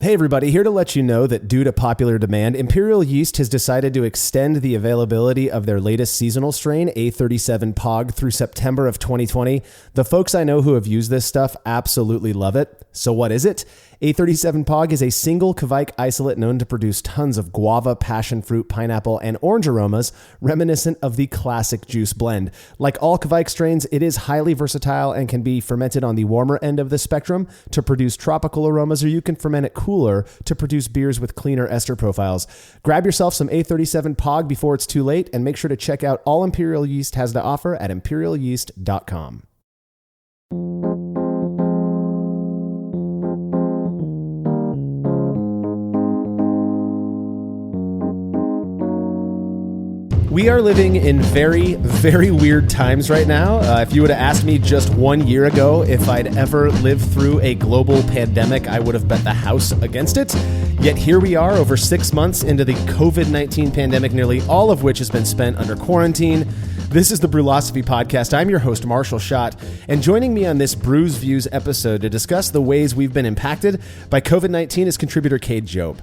Hey everybody, here to let you know that due to popular demand, Imperial Yeast has decided to extend the availability of their latest seasonal strain, A37 Pog, through September of 2020. The folks I know who have used this stuff absolutely love it. So what is it? A37 Pog is a single Kveik isolate known to produce tons of guava, passion fruit, pineapple, and orange aromas reminiscent of the classic juice blend. Like all Kveik strains, it is highly versatile and can be fermented on the warmer end of the spectrum to produce tropical aromas, or you can ferment it cooler to produce beers with cleaner ester profiles. Grab yourself some A37 Pog before it's too late, and make sure to check out all Imperial Yeast has to offer at imperialyeast.com. We are living in very, very weird times right now. If you would have asked me just 1 year ago if I'd ever lived through a global pandemic, I would have bet the house against it. Yet here we are, over 6 months into the COVID-19 pandemic, nearly all of which has been spent under quarantine. This is the Brülosophy podcast. I'm your host, Marshall Schott, and joining me on this Brews Views episode to discuss the ways we've been impacted by COVID-19 is contributor Cade Jobe.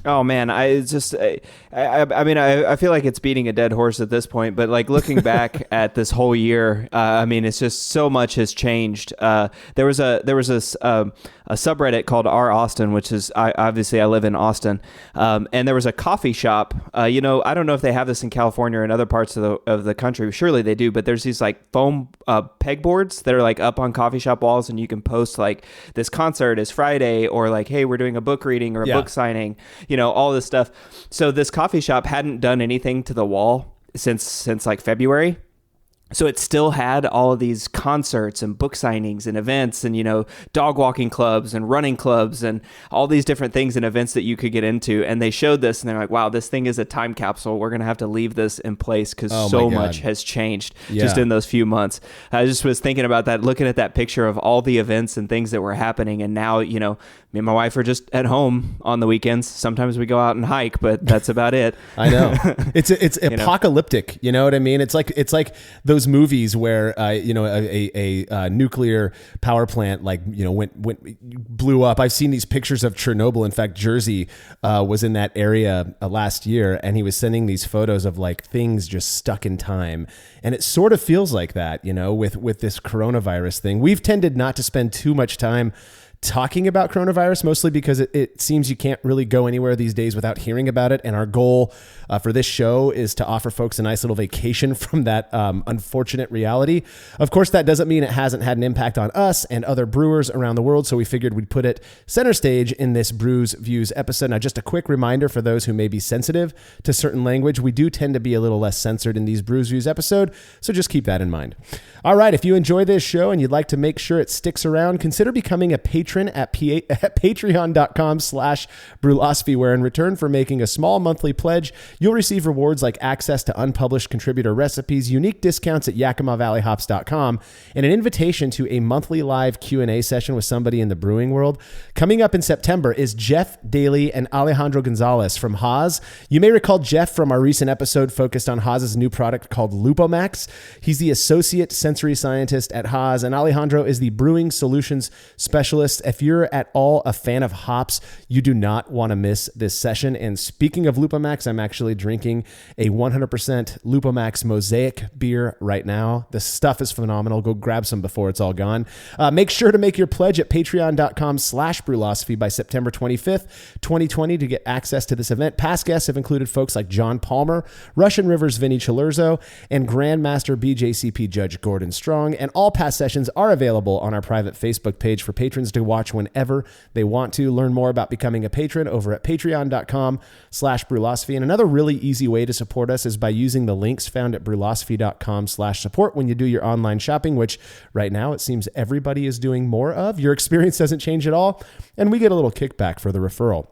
Oh man, I feel like it's beating a dead horse at this point, but like looking back at this whole year, it's just so much has changed. There was a subreddit called R Austin, which is obviously I live in Austin, and there was a coffee shop. I don't know if they have this in California or in other parts of the country. Surely they do, but there's these like foam pegboards that are like up on coffee shop walls, and you can post like this concert is Friday, or like, hey, we're doing a book reading or a book signing. All this stuff. So this coffee shop hadn't done anything to the wall since like February. So it still had all of these concerts and book signings and events and, dog walking clubs and running clubs and all these different things and events that you could get into. And they showed this and they're like, wow, this thing is a time capsule. We're going to have to leave this in place because so much has changed just in those few months. I just was thinking about that, looking at that picture of all the events and things that were happening. And now, me and my wife are just at home on the weekends. Sometimes we go out and hike, but that's about it. I know. It's apocalyptic. You know what I mean? It's like those movies where a nuclear power plant blew up. I've seen these pictures of Chernobyl. In fact, Jersey was in that area last year, and he was sending these photos of like things just stuck in time. And it sort of feels like that, with this coronavirus thing. We've tended not to spend too much time talking about coronavirus, mostly because it seems you can't really go anywhere these days without hearing about it. And our goal for this show is to offer folks a nice little vacation from that unfortunate reality. Of course, that doesn't mean it hasn't had an impact on us and other brewers around the world. So we figured we'd put it center stage in this Brews Views episode. Now, just a quick reminder for those who may be sensitive to certain language, we do tend to be a little less censored in these Brews Views episode. So just keep that in mind. All right. If you enjoy this show and you'd like to make sure it sticks around, consider becoming a patron at patreon.com/Brülosophy, where in return for making a small monthly pledge, you'll receive rewards like access to unpublished contributor recipes, unique discounts at YakimaValleyHops.com, and an invitation to a monthly live Q&A session with somebody in the brewing world. Coming up in September is Jeff Daly and Alejandro Gonzalez from Haas. You may recall Jeff from our recent episode focused on Haas's new product called Lupomax. He's the associate sensory scientist at Haas, and Alejandro is the brewing solutions specialist. If you're at all a fan of hops, you do not want to miss this session. And speaking of Lupomax, I'm actually drinking a 100% Lupomax Mosaic beer right now. The stuff is phenomenal. Go grab some before it's all gone. Make sure to make your pledge at patreon.com/Brülosophy by September 25th, 2020 to get access to this event. Past guests have included folks like John Palmer, Russian River's Vinny Chilurzo, and Grandmaster BJCP Judge Gordon Strong. And all past sessions are available on our private Facebook page for patrons to watch whenever they want to. Learn more about becoming a patron over at patreon.com/Brülosophy. And another really easy way to support us is by using the links found at brülosophy.com/support when you do your online shopping, which right now it seems everybody is doing more of. Your experience doesn't change at all, and we get a little kickback for the referral.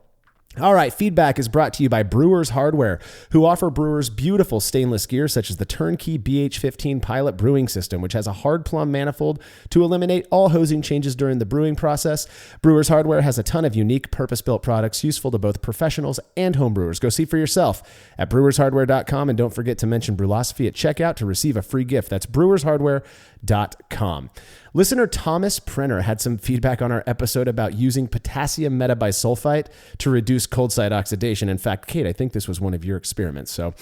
All right, feedback is brought to you by Brewers Hardware, who offer brewers beautiful stainless gear such as the turnkey BH15 Pilot brewing system, which has a hard plumb manifold to eliminate all hosing changes during the brewing process. Brewers Hardware has a ton of unique purpose-built products useful to both professionals and home brewers. Go see for yourself at brewershardware.com, and don't forget to mention Brülosophy at checkout to receive a free gift. That's brewershardware.com. Listener Thomas Prenner had some feedback on our episode about using potassium metabisulfite to reduce cold side oxidation. In fact, Cade, I think this was one of your experiments. So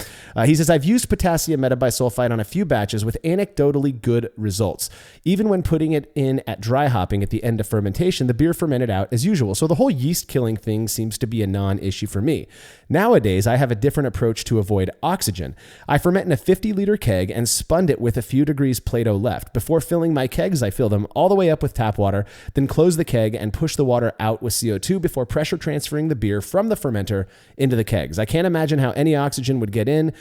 he says, I've used potassium metabisulfite on a few batches with anecdotally good results. Even when putting it in at dry hopping at the end of fermentation, the beer fermented out as usual. So the whole yeast killing thing seems to be a non-issue for me. Nowadays, I have a different approach to avoid oxygen. I ferment in a 50-liter keg and spun it with a few degrees Plato left. Before filling my kegs, I fill them all the way up with tap water, then close the keg and push the water out with CO2 before pressure transferring the beer from the fermenter into the kegs. I can't imagine how any oxygen would get in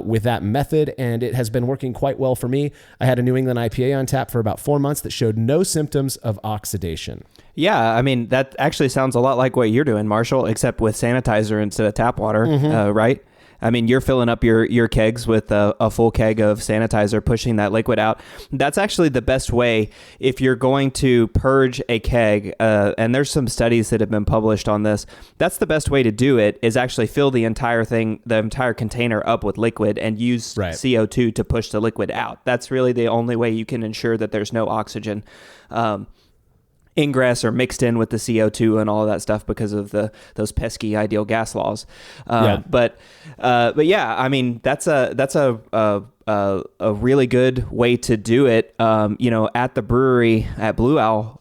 with that method, and it has been working quite well for me. I had a New England IPA on tap for about 4 months that showed no symptoms of oxidation. Yeah, I mean, that actually sounds a lot like what you're doing, Marshall, except with sanitizer instead of tap water, right? I mean, you're filling up your kegs with a full keg of sanitizer, pushing that liquid out. That's actually the best way if you're going to purge a keg, and there's some studies that have been published on this. That's the best way to do it, is actually fill the entire container up with liquid and use CO2 to push the liquid out. That's really the only way you can ensure that there's no oxygen ingress or mixed in with the CO2 and all of that stuff because of those pesky ideal gas laws. But yeah, I mean, that's a really good way to do it. At the brewery at Blue Owl,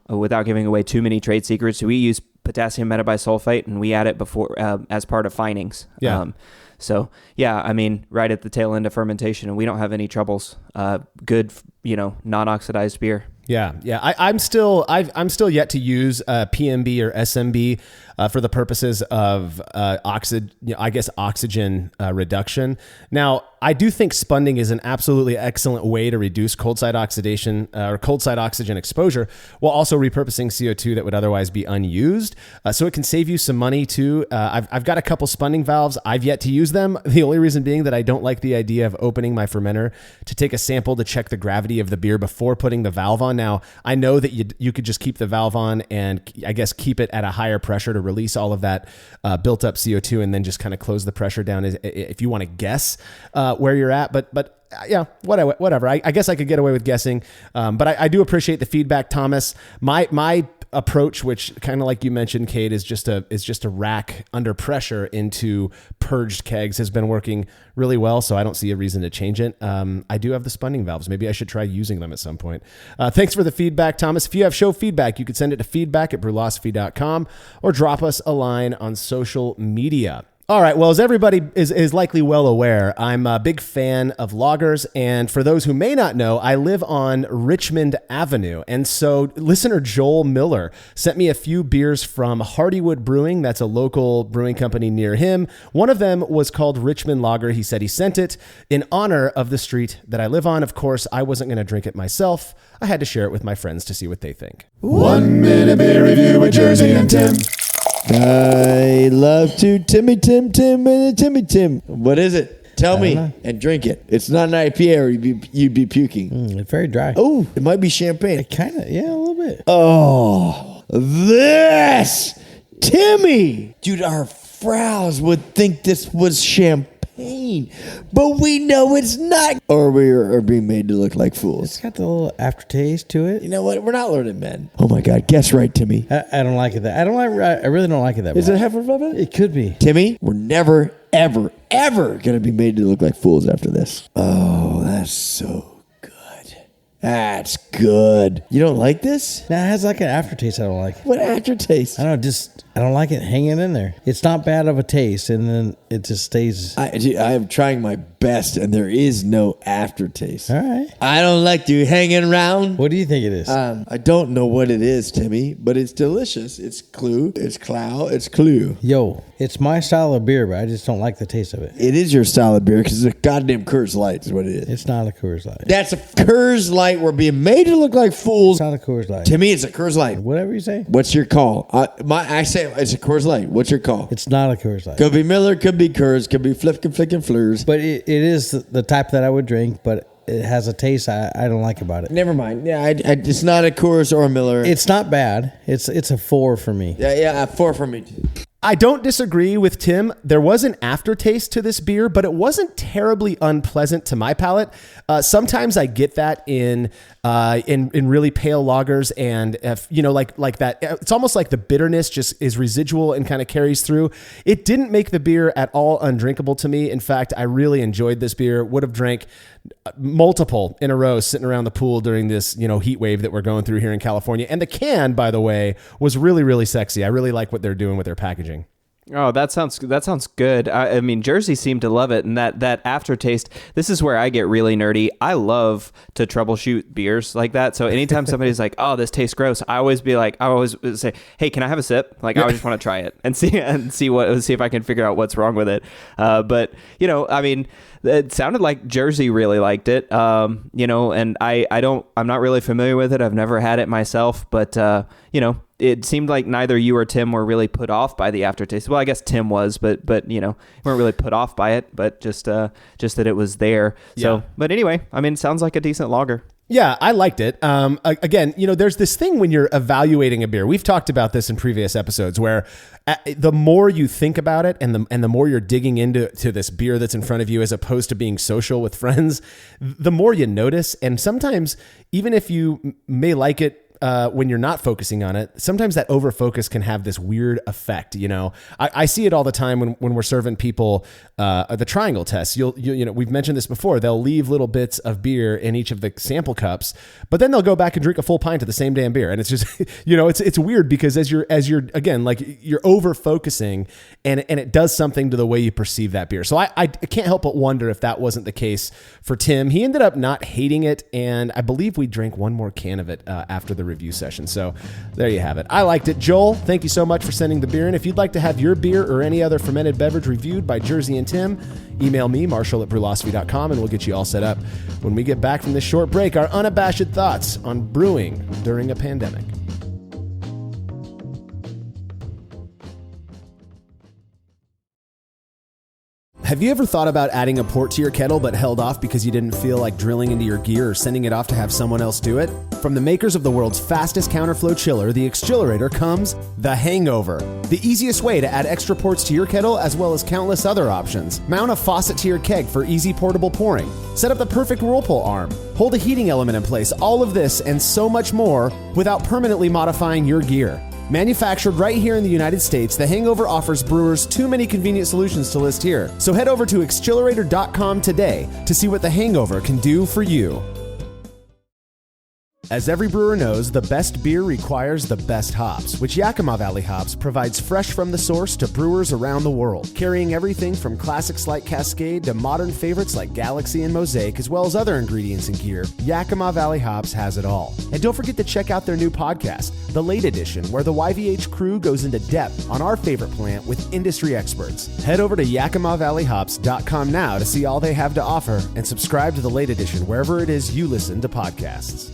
without giving away too many trade secrets, we use potassium metabisulfite and we add it before as part of finings. So yeah, I mean, right at the tail end of fermentation, and we don't have any troubles. Good, non-oxidized beer. Yeah. I'm still yet to use PMB or SMB for the purposes of oxygen reduction. Now, I do think spunning is an absolutely excellent way to reduce cold side oxidation or cold side oxygen exposure, while also repurposing CO2 that would otherwise be unused. So it can save you some money too. I've got a couple spunning valves. I've yet to use them. The only reason being that I don't like the idea of opening my fermenter to take a sample to check the gravity of the beer before putting the valve on. Now, I know that you could just keep the valve on and I guess keep it at a higher pressure to release all of that built up CO2 and then just kind of close the pressure down if you want to guess where you're at. But yeah, whatever. I guess I could get away with guessing. But I do appreciate the feedback, Thomas. My approach, which kind of like you mentioned, Cade, is just a rack under pressure into purged kegs, has been working really well. So I don't see a reason to change it. I do have the spunning valves. Maybe I should try using them at some point. Thanks for the feedback, Thomas. If you have show feedback, you could send it to feedback@brülosophy.com or drop us a line on social media. All right. Well, as everybody is likely well aware, I'm a big fan of lagers. And for those who may not know, I live on Richmond Avenue. And so listener Joel Miller sent me a few beers from Hardywood Brewing. That's a local brewing company near him. One of them was called Richmond Lager. He said he sent it in honor of the street that I live on. Of course, I wasn't going to drink it myself. I had to share it with my friends to see what they think. 1 minute beer review with Jersey and Tim. I love to Tim and Timmy. What is it? Tell me and drink it. It's not an IPA or you'd be puking. It's very dry. Oh, it might be champagne. It kind of, yeah, a little bit. Oh, this Timmy. Dude, our Frows would think this was champagne, but we know it's not. Or we are being made to look like fools. It's got the little aftertaste to it. You know what? We're not learning men. Oh my God. Guess right, Timmy. I don't like it. I really don't like it that much. Is it Hefeweizen? It could be. Timmy, we're never, ever, ever going to be made to look like fools after this. Oh, that's so good. That's good. You don't like this? Nah, it has like an aftertaste I don't like. What aftertaste? I don't know, I don't like it hanging in there. It's not bad of a taste, and then it just stays. I am trying my best, and there is no aftertaste. All right. I don't like you hanging around. What do you think it is? I don't know what it is, Timmy, but it's delicious. It's Clue. It's Clow. It's Clue. Yo, it's my style of beer, but I just don't like the taste of it. It is your style of beer because it's a goddamn Coors Light is what it is. It's not a Coors Light. That's a Coors Light Light. We're being made to look like fools. It's not a Coors Light. To me, it's a Coors Light. Whatever you say. What's your call? I say it's a Coors Light. What's your call? It's not a Coors Light. Could be Miller, could be Coors, could be Flickin' Fleurs. But it is the type that I would drink, but it has a taste I don't like about it. Never mind. Yeah, it's not a Coors or a Miller. It's not bad. It's a 4 for me. Yeah, 4 for me too. I don't disagree with Tim. There was an aftertaste to this beer, but it wasn't terribly unpleasant to my palate. Sometimes I get that in really pale lagers, and if, like that, it's almost like the bitterness just is residual and kind of carries through. It didn't make the beer at all undrinkable to me. In fact, I really enjoyed this beer. Would have drank multiple in a row sitting around the pool during this, heat wave that we're going through here in California. And the can, by the way, was really, really sexy. I really like what they're doing with their packaging. Oh, that sounds good. I mean, Jersey seemed to love it, and that aftertaste. This is where I get really nerdy. I love to troubleshoot beers like that. So anytime somebody's like, "Oh, this tastes gross," I always say, "Hey, can I have a sip?" Like I just want to try it and see if I can figure out what's wrong with it. But I mean, it sounded like Jersey really liked it. And I'm not really familiar with it. I've never had it myself, but it seemed like neither you or Tim were really put off by the aftertaste. Well, I guess Tim was, but weren't really put off by it, but just that it was there. So, but anyway, I mean, it sounds like a decent lager. Yeah, I liked it. Again, there's this thing when you're evaluating a beer. We've talked about this in previous episodes where the more you think about it and the more you're digging into this beer that's in front of you as opposed to being social with friends, the more you notice. And sometimes even if you may like it, when you're not focusing on it, sometimes that overfocus can have this weird effect. I see it all the time when we're serving people the triangle test. We've mentioned this before. They'll leave little bits of beer in each of the sample cups, but then they'll go back and drink a full pint of the same damn beer. And it's just, it's weird because as you're again, like you're over focusing and it does something to the way you perceive that beer. So I can't help but wonder if that wasn't the case for Tim. He ended up not hating it, and I believe we drank one more can of it after the review session. So there you have it. I liked it. Joel, thank you so much for sending the beer in. If you'd like to have your beer or any other fermented beverage reviewed by Jersey and Tim, email me, marshall@brulosophy.com, and we'll get you all set up. When we get back from this short break, our unabashed thoughts on brewing during a pandemic. Have you ever thought about adding a port to your kettle but held off because you didn't feel like drilling into your gear or sending it off to have someone else do it? From the makers of the world's fastest counterflow chiller, the Exchillerator, comes the Hangover, the easiest way to add extra ports to your kettle as well as countless other options. Mount a faucet to your keg for easy portable pouring. Set up the perfect whirlpool arm. Hold a heating element in place. All of this and so much more without permanently modifying your gear. Manufactured right here in the United States, the Hangover offers brewers too many convenient solutions to list here. So head over to Exchillerator.com today to see what the Hangover can do for you. As every brewer knows, the best beer requires the best hops, which Yakima Valley Hops provides fresh from the source to brewers around the world, carrying everything from classics like Cascade to modern favorites like Galaxy and Mosaic, as well as other ingredients and gear. Yakima Valley Hops has it all. And don't forget to check out their new podcast, The Late Edition, where the YVH crew goes into depth on our favorite plant with industry experts. Head over to YakimaValleyHops.com now to see all they have to offer and subscribe to The Late Edition wherever it is you listen to podcasts.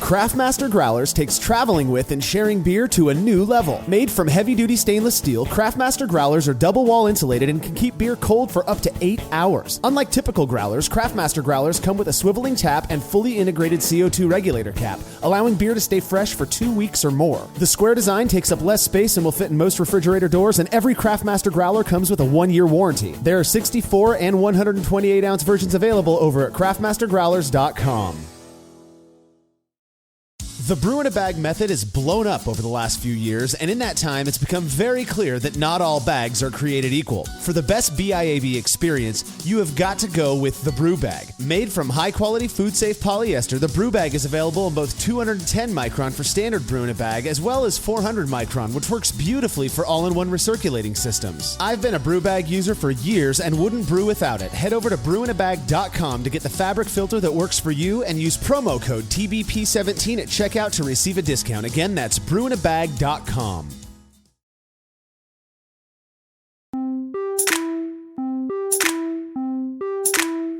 Craftmaster Growlers takes traveling with and sharing beer to a new level. Made from heavy-duty stainless steel, Craftmaster Growlers are double-wall insulated and can keep beer cold for up to 8 hours. Unlike typical growlers, Craftmaster Growlers come with a swiveling tap and fully integrated CO2 regulator cap, allowing beer to stay fresh for 2 weeks or more. The square design takes up less space and will fit in most refrigerator doors, and every Craftmaster Growler comes with a 1-year warranty. There are 64 and 128-ounce versions available over at craftmastergrowlers.com. The brew in a bag method has blown up over the last few years, and in that time, it's become very clear that not all bags are created equal. For the best BIAB experience, you have got to go with the Brew Bag. Made from high-quality, food-safe polyester, the Brew Bag is available in both 210 micron for standard brew in a bag, as well as 400 micron, which works beautifully for all-in-one recirculating systems. I've been a Brew Bag user for years and wouldn't brew without it. Head over to brewinabag.com to get the fabric filter that works for you and use promo code TBP17 at checkout to receive a discount. Again, that's brewinabag.com.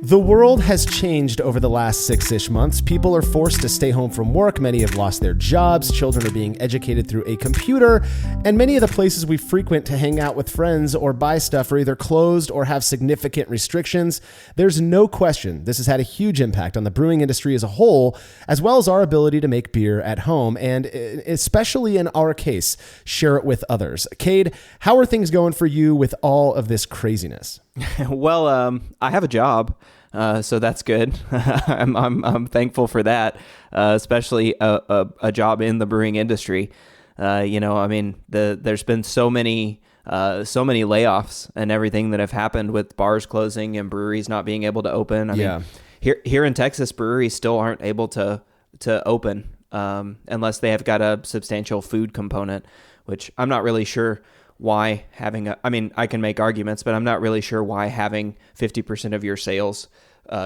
The world has changed over the last 6-ish months. People are forced to stay home from work. Many have lost their jobs. Children are being educated through a computer. And many of the places we frequent to hang out with friends or buy stuff are either closed or have significant restrictions. There's no question this has had a huge impact on the brewing industry as a whole, as well as our ability to make beer at home, and especially in our case, share it with others. Cade, how are things going for you with all of this craziness? Well, I have a job, so that's good. I'm thankful for that, especially a job in the brewing industry. There's been so many layoffs and everything that have happened with bars closing and breweries not being able to open. I mean, here in Texas, breweries still aren't able to open unless they have got a substantial food component, which I'm not really sure why having I can make arguments, but I'm not really sure why having 50% of your sales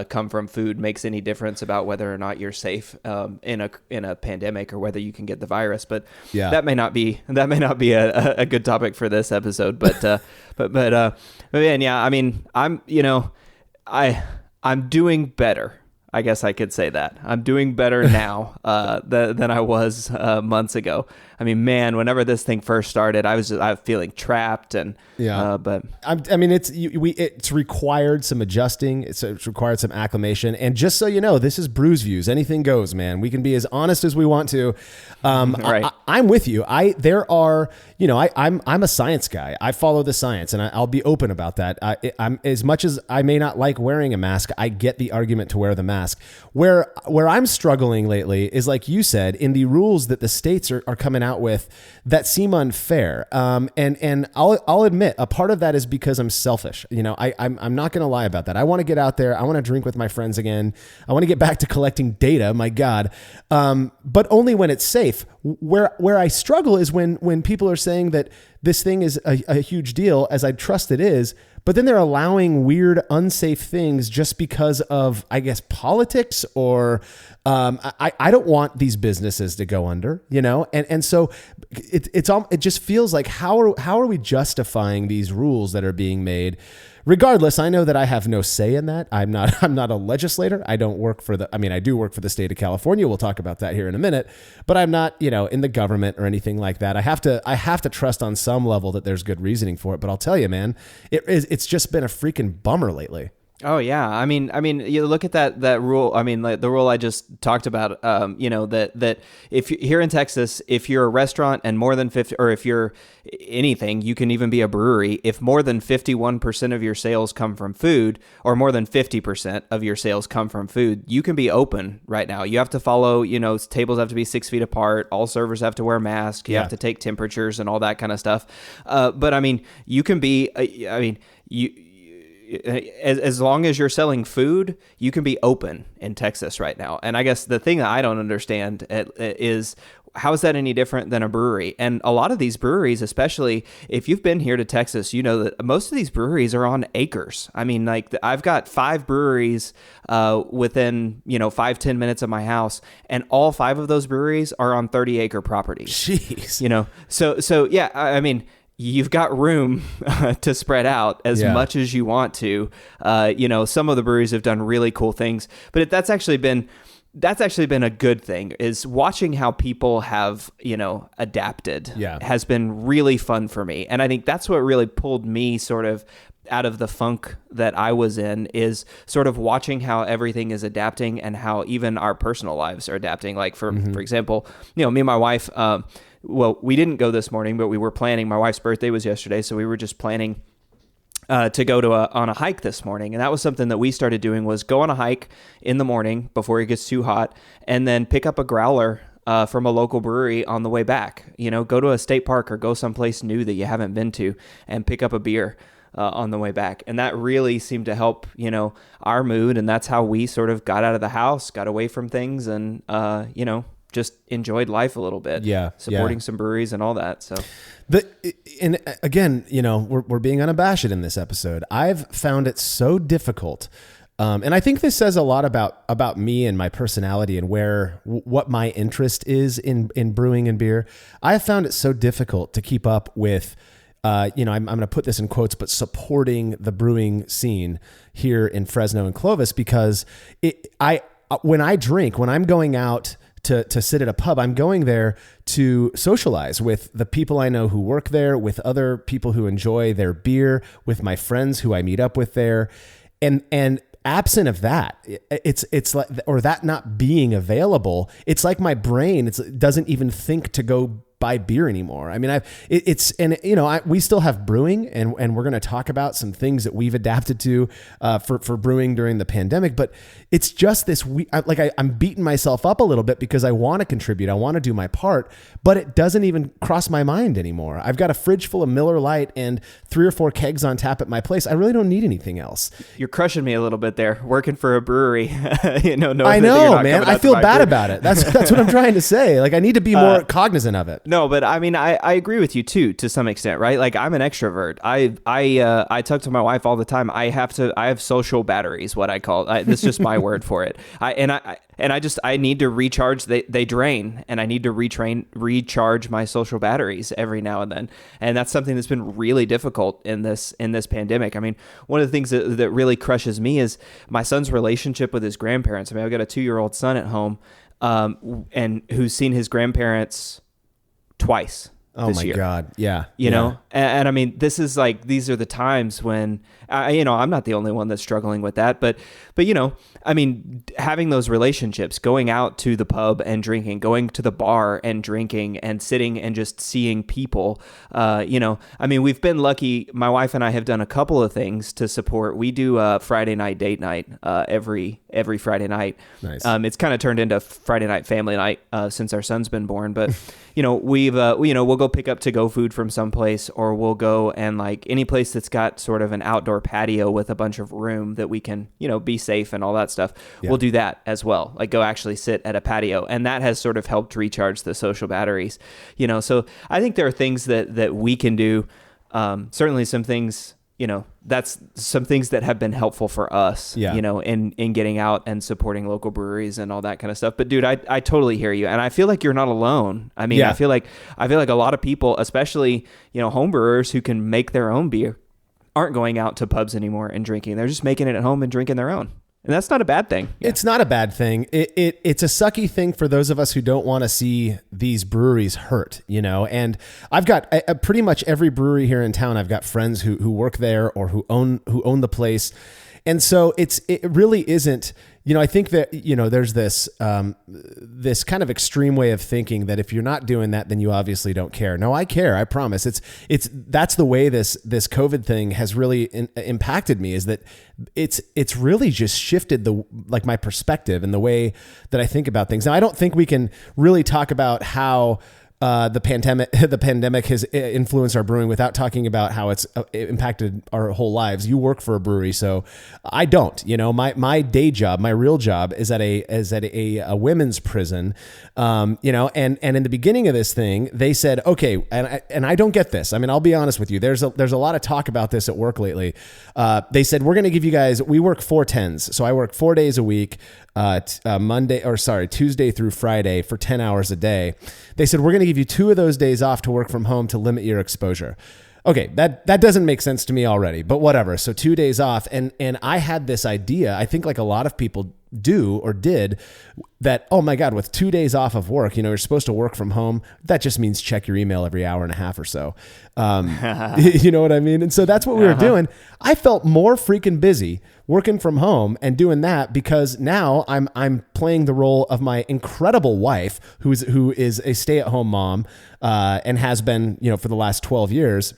come from food makes any difference about whether or not you're safe in a pandemic or whether you can get the virus. But that may not be a good topic for this episode. But man, yeah, I mean, I'm doing better. I guess I could say that. I'm doing better now than I was months ago. I mean, man, whenever this thing first started, I was feeling trapped, and but it's required some adjusting. It's required some acclimation. And just so you know, this is Brews Views. Anything goes, man. We can be as honest as we want to. Right. I'm with you. I'm a science guy. I follow the science, and I'll be open about that. I'm as much as I may not like wearing a mask, I get the argument to wear the mask. Where I'm struggling lately is, like you said, in the rules that the states are coming out with that seem unfair. And I'll admit a part of that is because I'm selfish. I'm not going to lie about that. I want to get out there. I want to drink with my friends again. I want to get back to collecting data. My God. But only when it's safe. Where I struggle is when people are saying that this thing is a huge deal, as I trust it is, but then they're allowing weird, unsafe things just because of, I guess, politics or I don't want these businesses to go under, and so it just feels like how are we justifying these rules that are being made? Regardless, I know that I have no say in that. I'm not a legislator. I don't work for I do work for the state of California. We'll talk about that here in a minute, but I'm not, in the government or anything like that. I have to trust on some level that there's good reasoning for it. But I'll tell you, man, it's just been a freaking bummer lately. Oh yeah, I mean, you look at that rule. I mean, like the rule I just talked about. That if here in Texas, if you're a restaurant and more than 50, or if you're anything, you can even be a brewery. If more than 51% of your sales come from food, or more than 50% of your sales come from food, you can be open right now. You have to follow. Tables have to be 6 feet apart. All servers have to wear masks. You have to take temperatures and all that kind of stuff. But I mean, you can be. As long as you're selling food, you can be open in Texas right now. And I guess the thing that I don't understand is, how is that any different than a brewery? And a lot of these breweries, especially if you've been here to Texas, you know that most of these breweries are on acres. I mean, like I've got 5 breweries within 5-10 minutes of my house, and all 5 of those breweries are on 30-acre properties. Jeez. So yeah, I mean, you've got room to spread out as much as you want to. Some of the breweries have done really cool things, but that's actually been a good thing, is watching how people have, adapted has been really fun for me. And I think that's what really pulled me sort of out of the funk that I was in, is sort of watching how everything is adapting and how even our personal lives are adapting. Like for example, me and my wife, well, we didn't go this morning, but we were planning. My wife's birthday was yesterday, so we were just planning to go on a hike this morning. And that was something that we started doing, was go on a hike in the morning before it gets too hot, and then pick up a growler from a local brewery on the way back. Go to a state park or go someplace new that you haven't been to and pick up a beer on the way back. And that really seemed to help, our mood. And that's how we sort of got out of the house, got away from things, and, just enjoyed life a little bit. Supporting some breweries and all that. So, and again, we're being unabashed in this episode. I've found it so difficult. And I think this says a lot about me and my personality and what my interest is in brewing and beer. I have found it so difficult to keep up with I'm going to put this in quotes, but supporting the brewing scene here in Fresno and Clovis, because when I drink, when I'm going out to sit at a pub, I'm going there to socialize with the people I know who work there, with other people who enjoy their beer, with my friends who I meet up with there. And absent of that, it's like, or that not being available, it's like my brain, it doesn't even think to go buy beer anymore. I mean, we still have brewing, and we're going to talk about some things that we've adapted to for brewing during the pandemic. But it's just this I'm beating myself up a little bit because I want to contribute, I want to do my part, but it doesn't even cross my mind anymore. I've got a fridge full of Miller Lite and 3 or 4 kegs on tap at my place. I really don't need anything else. You're crushing me a little bit there, working for a brewery. I know, man. I feel bad about it. That's what I'm trying to say. Like, I need to be more cognizant of it. No, but I mean, I agree with you too, to some extent, right? Like, I'm an extrovert. I talk to my wife all the time. I have social batteries, what I call it. This is just my word for it. I need to recharge. They drain, and I need to recharge my social batteries every now and then. And that's something that's been really difficult in this pandemic. I mean, one of the things that really crushes me is my son's relationship with his grandparents. I mean, I've got a 2-year-old son at home, and who's seen his grandparents twice. Oh my God. Yeah. You know, and I mean, these are the times when, I'm not the only one that's struggling with that, but, I mean, having those relationships, going out to the pub and drinking, going to the bar and drinking and sitting and just seeing people, I mean, we've been lucky. My wife and I have done a couple of things to support. We do a Friday night date night, every Friday night. Nice. It's kind of turned into Friday night family night, since our son's been born, but we'll go pick up to-go food from someplace, or we'll go and, like, any place that's got sort of an outdoor patio with a bunch of room that we can, be safe and all that stuff. Yeah. We'll do that as well. Like, go actually sit at a patio. And that has sort of helped recharge the social batteries, so I think there are things that we can do. Certainly some things, that's some things that have been helpful for us, in getting out and supporting local breweries and all that kind of stuff. But dude, I totally hear you. And I feel like you're not alone. I mean, I feel like a lot of people, especially, home brewers who can make their own beer, aren't going out to pubs anymore and drinking. They're just making it at home and drinking their own. And that's not a bad thing. Yeah. It's not a bad thing. It's a sucky thing for those of us who don't want to see these breweries hurt, and I've got pretty much every brewery here in town. I've got friends who work there or who own the place. And so it really isn't, I think that, there's this kind of extreme way of thinking that if you're not doing that, then you obviously don't care. No, I care. I promise. That's the way this COVID thing has really impacted me, is that it's really just shifted my perspective and the way that I think about things. Now, I don't think we can really talk about how the pandemic has influenced our brewing without talking about how it's impacted our whole lives. You work for a brewery, so I don't. My day job, my real job, is at a women's prison. And in the beginning of this thing, they said, okay, and I don't get this. I mean, I'll be honest with you. There's a lot of talk about this at work lately. They said, we're going to give you guys. We work 4/10s, so I work 4 days a week. Tuesday through Friday for 10 hours a day. They said, we're going to give you 2 of those days off to work from home to limit your exposure. Okay, that doesn't make sense to me already, but whatever. So 2 days off. And I had this idea, I think like a lot of people do or did, that, oh my God, with 2 days off of work, you're supposed to work from home. That just means check your email every hour and a half or so. You know what I mean? And so that's what we were doing. I felt more freaking busy working from home and doing that because now I'm playing the role of my incredible wife, who is a stay-at-home mom, and has been, for the last 12 years.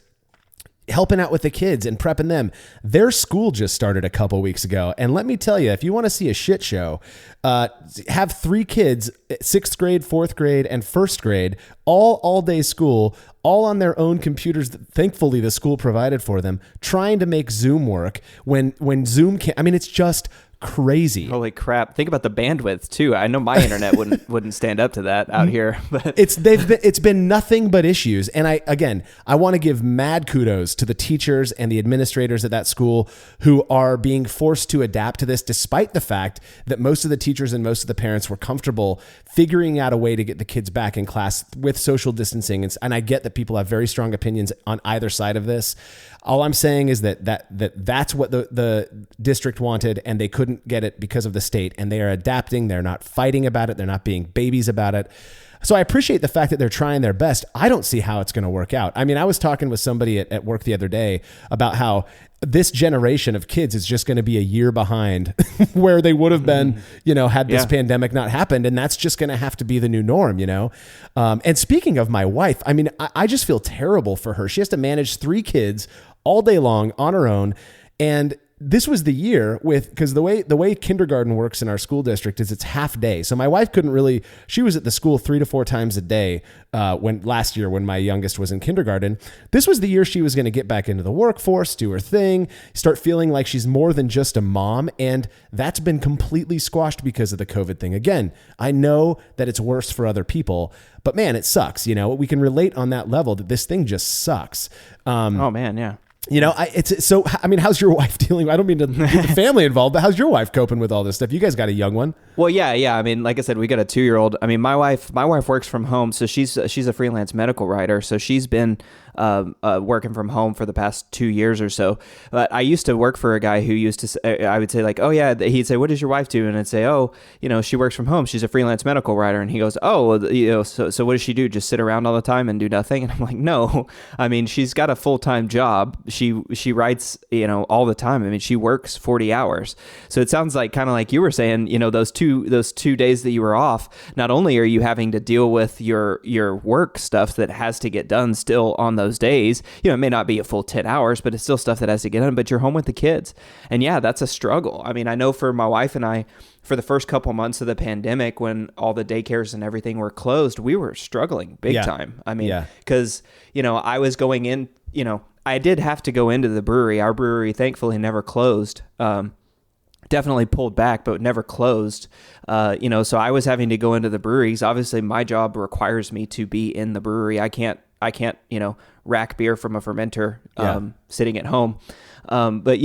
Helping out with the kids and prepping them. Their school just started a couple weeks ago. And let me tell you, if you want to see a shit show, have 3 kids, 6th grade, 4th grade, and 1st grade, all day school, all on their own computers that thankfully the school provided for them, trying to make Zoom work when Zoom can't. I mean, it's just crazy. Holy crap. Think about the bandwidth too. I know my internet wouldn't stand up to that out here, but It's been nothing but issues. And I want to give mad kudos to the teachers and the administrators at that school who are being forced to adapt to this, despite the fact that most of the teachers and most of the parents were comfortable figuring out a way to get the kids back in class with social distancing. And I get that people have very strong opinions on either side of this. All I'm saying is that's what the district wanted, and they couldn't get it because of the state, and they are adapting. They're not fighting about it. They're not being babies about it. So I appreciate the fact that they're trying their best. I don't see how it's going to work out. I mean, I was talking with somebody at work the other day about how this generation of kids is just going to be a year behind where they would have been, had this pandemic not happened. And that's just going to have to be the new norm, And speaking of my wife, I mean, I just feel terrible for her. She has to manage 3 kids all day long on her own. And this was the year because the way kindergarten works in our school district is it's half day. So my wife she was at the school 3 to 4 times a day last year when my youngest was in kindergarten. This was the year she was going to get back into the workforce, do her thing, start feeling like she's more than just a mom. And that's been completely squashed because of the COVID thing. Again, I know that it's worse for other people, but man, it sucks. We can relate on that level that this thing just sucks. Oh man. Yeah. How's your wife dealing? I don't mean to get the family involved, but how's your wife coping with all this stuff? You guys got a young one. Well, yeah. I mean, like I said, we got a 2-year-old. I mean, my wife works from home, so she's a freelance medical writer. So she's been working from home for the past 2 years or so. But I used to work for a guy who used to say, I would say like, oh yeah, he'd say, what does your wife do? And I'd say, oh, she works from home. She's a freelance medical writer. And he goes, oh, well, so what does she do? Just sit around all the time and do nothing? And I'm like, no. I mean, she's got a full-time job. She writes, all the time. I mean, she works 40 hours. So it sounds like kind of like you were saying, those two days that you were off, not only are you having to deal with your work stuff that has to get done still on those days, it may not be a full 10 hours, but it's still stuff that has to get done, but you're home with the kids. And yeah, that's a struggle. I mean, I know for my wife and I, for the first couple months of the pandemic, when all the daycares and everything were closed, we were struggling big time. I mean, because, I was going in, I did have to go into the brewery. Our brewery thankfully never closed. Definitely pulled back, but never closed. So I was having to go into the breweries. Obviously, my job requires me to be in the brewery. I can't, rack beer from a fermenter sitting at home. But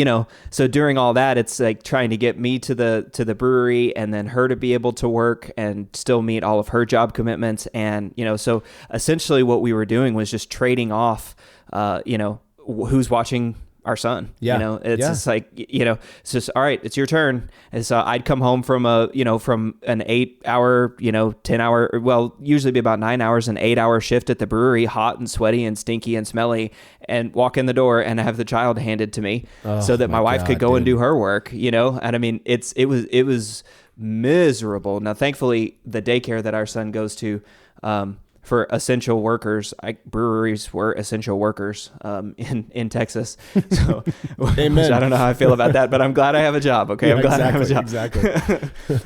so during all that, it's like trying to get me to the brewery and then her to be able to work and still meet all of her job commitments. And, so essentially what we were doing was just trading off, who's watching our son. It's just like, it's just, all right, it's your turn. And so I'd come home from from an 8-hour, 10-hour, well, usually be about 9 hours, an 8-hour shift at the brewery, hot and sweaty and stinky and smelly, and walk in the door and have the child handed to me so that my wife could go and do her work, and I mean, it was miserable. Now, thankfully the daycare that our son goes to, for essential workers, breweries were essential workers in Texas. So, Amen. I don't know how I feel about that, but I'm glad I have a job. Okay, I'm glad I have a job. Exactly.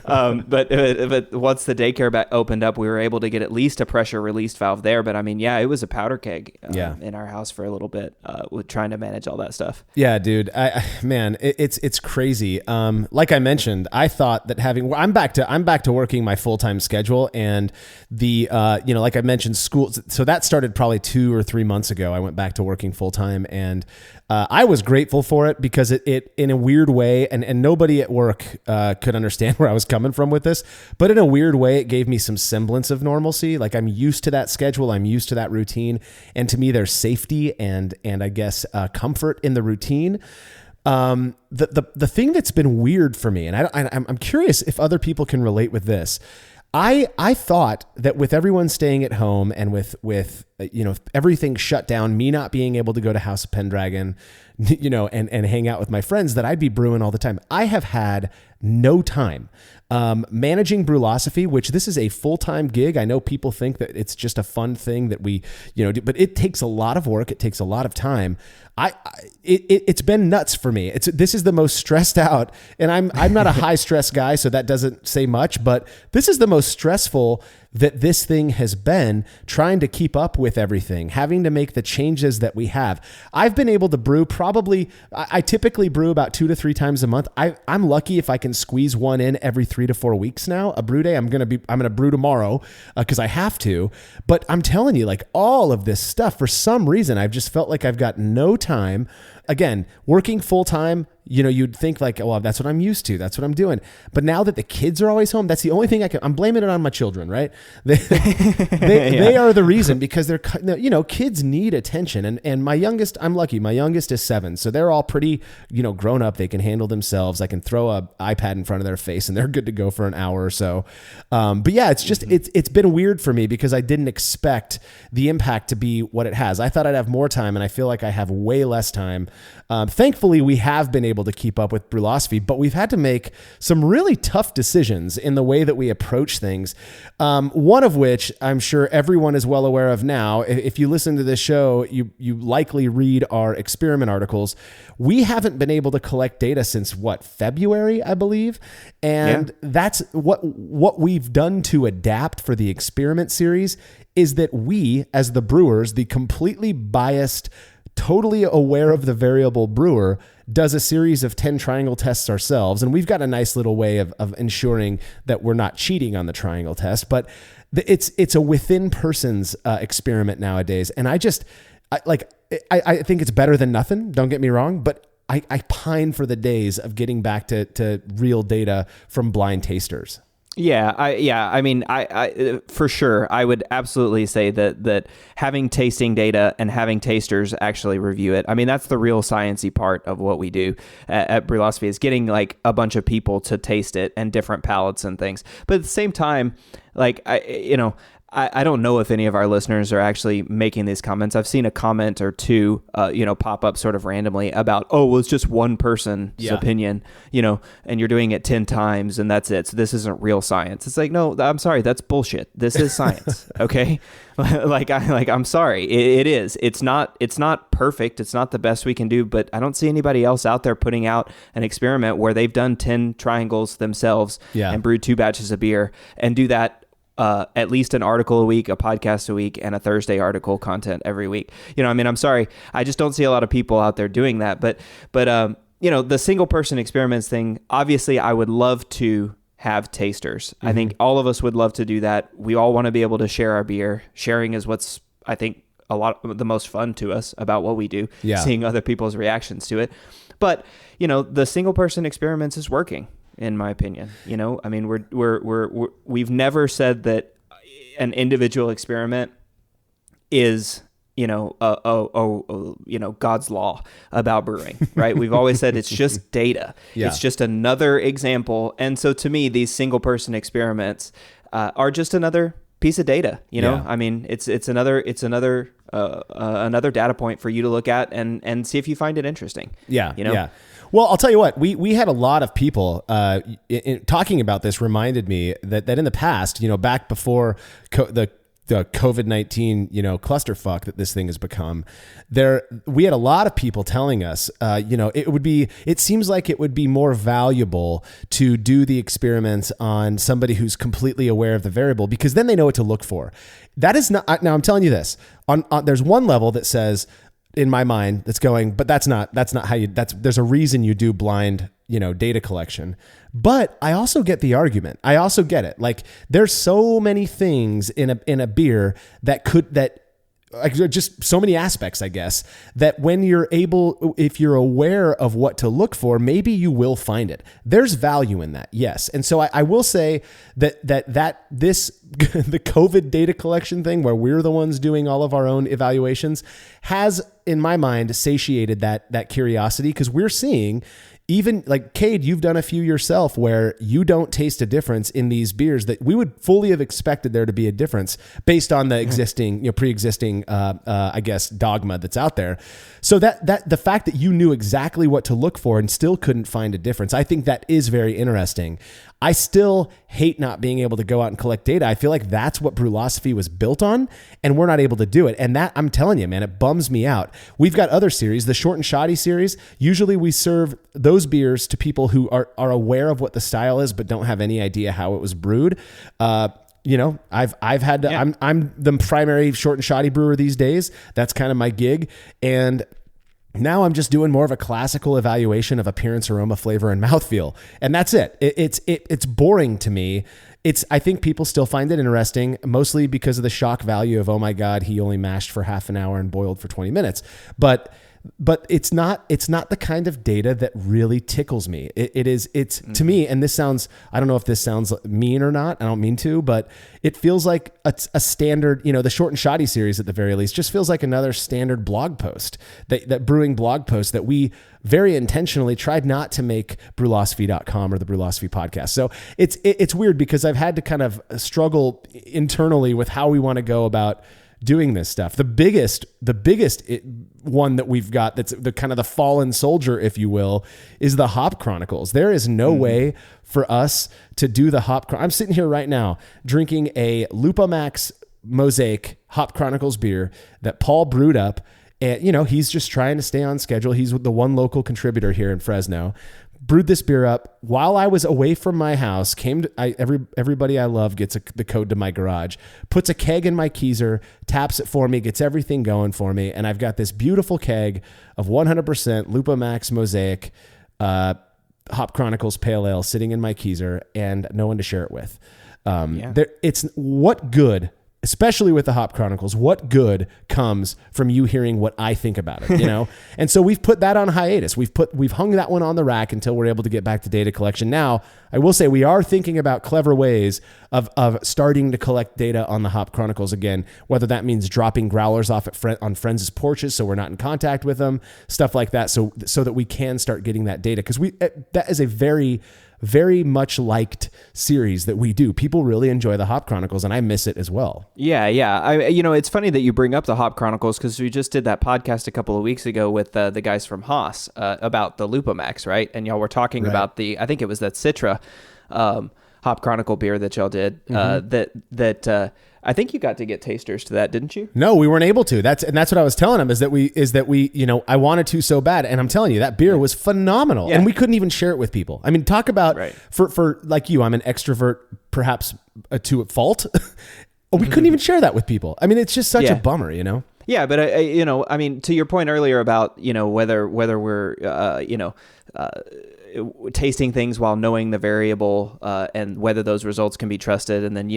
But once the daycare opened up, we were able to get at least a pressure release valve there. But I mean, it was a powder keg in our house for a little bit with trying to manage all that stuff. Yeah, dude. It's crazy. Like I mentioned, I thought that I'm back to working my full-time schedule, and the like I mentioned, school. So that started probably 2 or 3 months ago. I went back to working full time, and I was grateful for it because it in a weird way, and nobody at work could understand where I was coming from with this, but in a weird way, it gave me some semblance of normalcy. Like I'm used to that schedule, I'm used to that routine, and to me, there's safety and I guess comfort in the routine. The thing that's been weird for me, and I'm curious if other people can relate with this. I thought that with everyone staying at home and with everything shut down, me not being able to go to House of Pendragon, and hang out with my friends, that I'd be brewing all the time. I have had no time. Managing Brülosophy, which this is a full-time gig. I know people think that it's just a fun thing that we, do, but it takes a lot of work. It takes a lot of time. It's been nuts for me. This is the most stressed out, and I'm not a high stress guy, so that doesn't say much, but this is the most stressful that this thing has been trying to keep up with everything, having to make the changes that we have. I've been able to brew I typically brew about 2 to 3 times a month. I'm lucky if I can squeeze one in every 3 to 4 weeks now. A brew day, I'm going to brew tomorrow because I have to. But I'm telling you, like, all of this stuff, for some reason, I've just felt like I've got no time. Again, working full time, you'd think like, well, that's what I'm used to. That's what I'm doing. But now that the kids are always home, that's the only thing I'm blaming it on my children, right? They are the reason, because they're, kids need attention. And my youngest, I'm lucky. My youngest is 7. So they're all pretty, grown up. They can handle themselves. I can throw a iPad in front of their face and they're good to go for an hour or so. But yeah, it's just, it's been weird for me because I didn't expect the impact to be what it has. I thought I'd have more time, and I feel like I have way less time. Thankfully, we have been able to keep up with Brülosophy, but we've had to make some really tough decisions in the way that we approach things. One of which I'm sure everyone is well aware of now. If you listen to this show, you likely read our experiment articles. We haven't been able to collect data since February, I believe. And that's what we've done to adapt for the experiment series, is that we, as the brewers, the completely biased, totally aware of the variable brewer, does a series of 10 triangle tests ourselves. And we've got a nice little way of ensuring that we're not cheating on the triangle test, but it's a within persons experiment nowadays. And I think it's better than nothing. Don't get me wrong, but I pine for the days of getting back to real data from blind tasters. I mean, I for sure, I would absolutely say that having tasting data and having tasters actually review it. I mean, that's the real sciencey part of what we do at Brülosophy, is getting like a bunch of people to taste it and different palates and things. But at the same time, like, I don't know if any of our listeners are actually making these comments. I've seen a comment or two, pop up sort of randomly about, well, it's just one person's opinion, and you're doing it 10 times and that's it. So this isn't real science. It's like, no, I'm sorry. That's bullshit. This is science. Okay. I'm sorry. It is. It's not perfect. It's not the best we can do, but I don't see anybody else out there putting out an experiment where they've done 10 triangles themselves and brewed 2 batches of beer and do that. At least an article a week, a podcast a week, and a Thursday article content every week. I'm sorry. I just don't see a lot of people out there doing that. But the single person experiments thing, obviously I would love to have tasters. Mm-hmm. I think all of us would love to do that. We all want to be able to share our beer. Sharing is what's, I think, a lot the most fun to us about what we do, seeing other people's reactions to it. But, the single person experiments is working, in my opinion. I mean, we've never said that an individual experiment is, God's law about brewing, right? We've always said it's just data. It's just another example. And so to me, these single person experiments are just another piece of data, I mean, it's another data point for you to look at and see if you find it interesting. Yeah. Well, I'll tell you what, we had a lot of people talking about this. Reminded me that in the past, back before the COVID-19, clusterfuck that this thing has become, we had a lot of people telling us, it seems like it would be more valuable to do the experiments on somebody who's completely aware of the variable, because then they know what to look for. That is not, now I'm telling you this, there's one level that says, in my mind, that's going, but that's not how there's a reason you do blind, data collection. But I also get the argument. I also get it. Like, there's so many things in a beer just so many aspects, I guess, that when if you're aware of what to look for, maybe you will find it. There's value in that. Yes. And so I will say that this, the COVID data collection thing, where we're the ones doing all of our own evaluations, has, in my mind, satiated that curiosity, because we're seeing, even like, Cade, you've done a few yourself where you don't taste a difference in these beers that we would fully have expected there to be a difference based on the existing, pre-existing, I guess, dogma that's out there. So that the fact that you knew exactly what to look for and still couldn't find a difference, I think that is very interesting. I still hate not being able to go out and collect data. I feel like that's what Brülosophy was built on, and we're not able to do it. And that, I'm telling you, man, it bums me out. We've got other series, the short and shoddy series. Usually we serve those beers to people who are aware of what the style is, but don't have any idea how it was brewed. I've had to, I'm the primary short and shoddy brewer these days. That's kind of my gig. And now I'm just doing more of a classical evaluation of appearance, aroma, flavor, and mouthfeel. And that's it. It's boring to me. I think people still find it interesting, mostly because of the shock value of, oh my God, he only mashed for half an hour and boiled for 20 minutes. But it's not the kind of data that really tickles me. It's to me, and this sounds, I don't know if this sounds mean or not. I don't mean to, but it feels like a standard, the short and shoddy series at the very least just feels like another standard blog post, that brewing blog post that we very intentionally tried not to make Brülosophy.com or the Brülosophy podcast. So it's weird because I've had to kind of struggle internally with how we want to go about doing this stuff. The biggest one that we've got that's the kind of the fallen soldier, if you will, is the Hop Chronicles. There is no way for us to do the I'm sitting here right now drinking a Lupa Max Mosaic Hop Chronicles beer that Paul brewed up. And, he's just trying to stay on schedule. He's the one local contributor here in Fresno. Brewed this beer up while I was away from my house. Everybody I love gets the code to my garage, puts a keg in my keezer, taps it for me, gets everything going for me, and I've got this beautiful keg of 100% Lupa Max Mosaic Hop Chronicles Pale Ale sitting in my keezer, and no one to share it with. It's what good. Especially with the Hop Chronicles, what good comes from you hearing what I think about it, And so we've put that on hiatus. We've hung that one on the rack until we're able to get back to data collection. Now, I will say we are thinking about clever ways of starting to collect data on the Hop Chronicles again, whether that means dropping growlers off on friends' porches so we're not in contact with them, stuff like that, so that we can start getting that data. Because that is a very, very much liked series that we do. People really enjoy the Hop Chronicles, and I miss it as well. Yeah. It's funny that you bring up the Hop Chronicles because we just did that podcast a couple of weeks ago with the guys from Haas about the Lupa Max, right? And y'all were talking about I think it was that Citra Hop Chronicle beer that y'all did. I think you got to get tasters to that, didn't you? No, we weren't able to. That's what I was telling him is that we, I wanted to so bad. And I'm telling you, that beer was phenomenal. Yeah. And we couldn't even share it with people. I mean, talk about for like you, I'm an extrovert, perhaps to a fault. We couldn't even share that with people. I mean, it's just such a bummer, Yeah, but I mean, to your point earlier about, whether we're, tasting things while knowing the variable and whether those results can be trusted, and then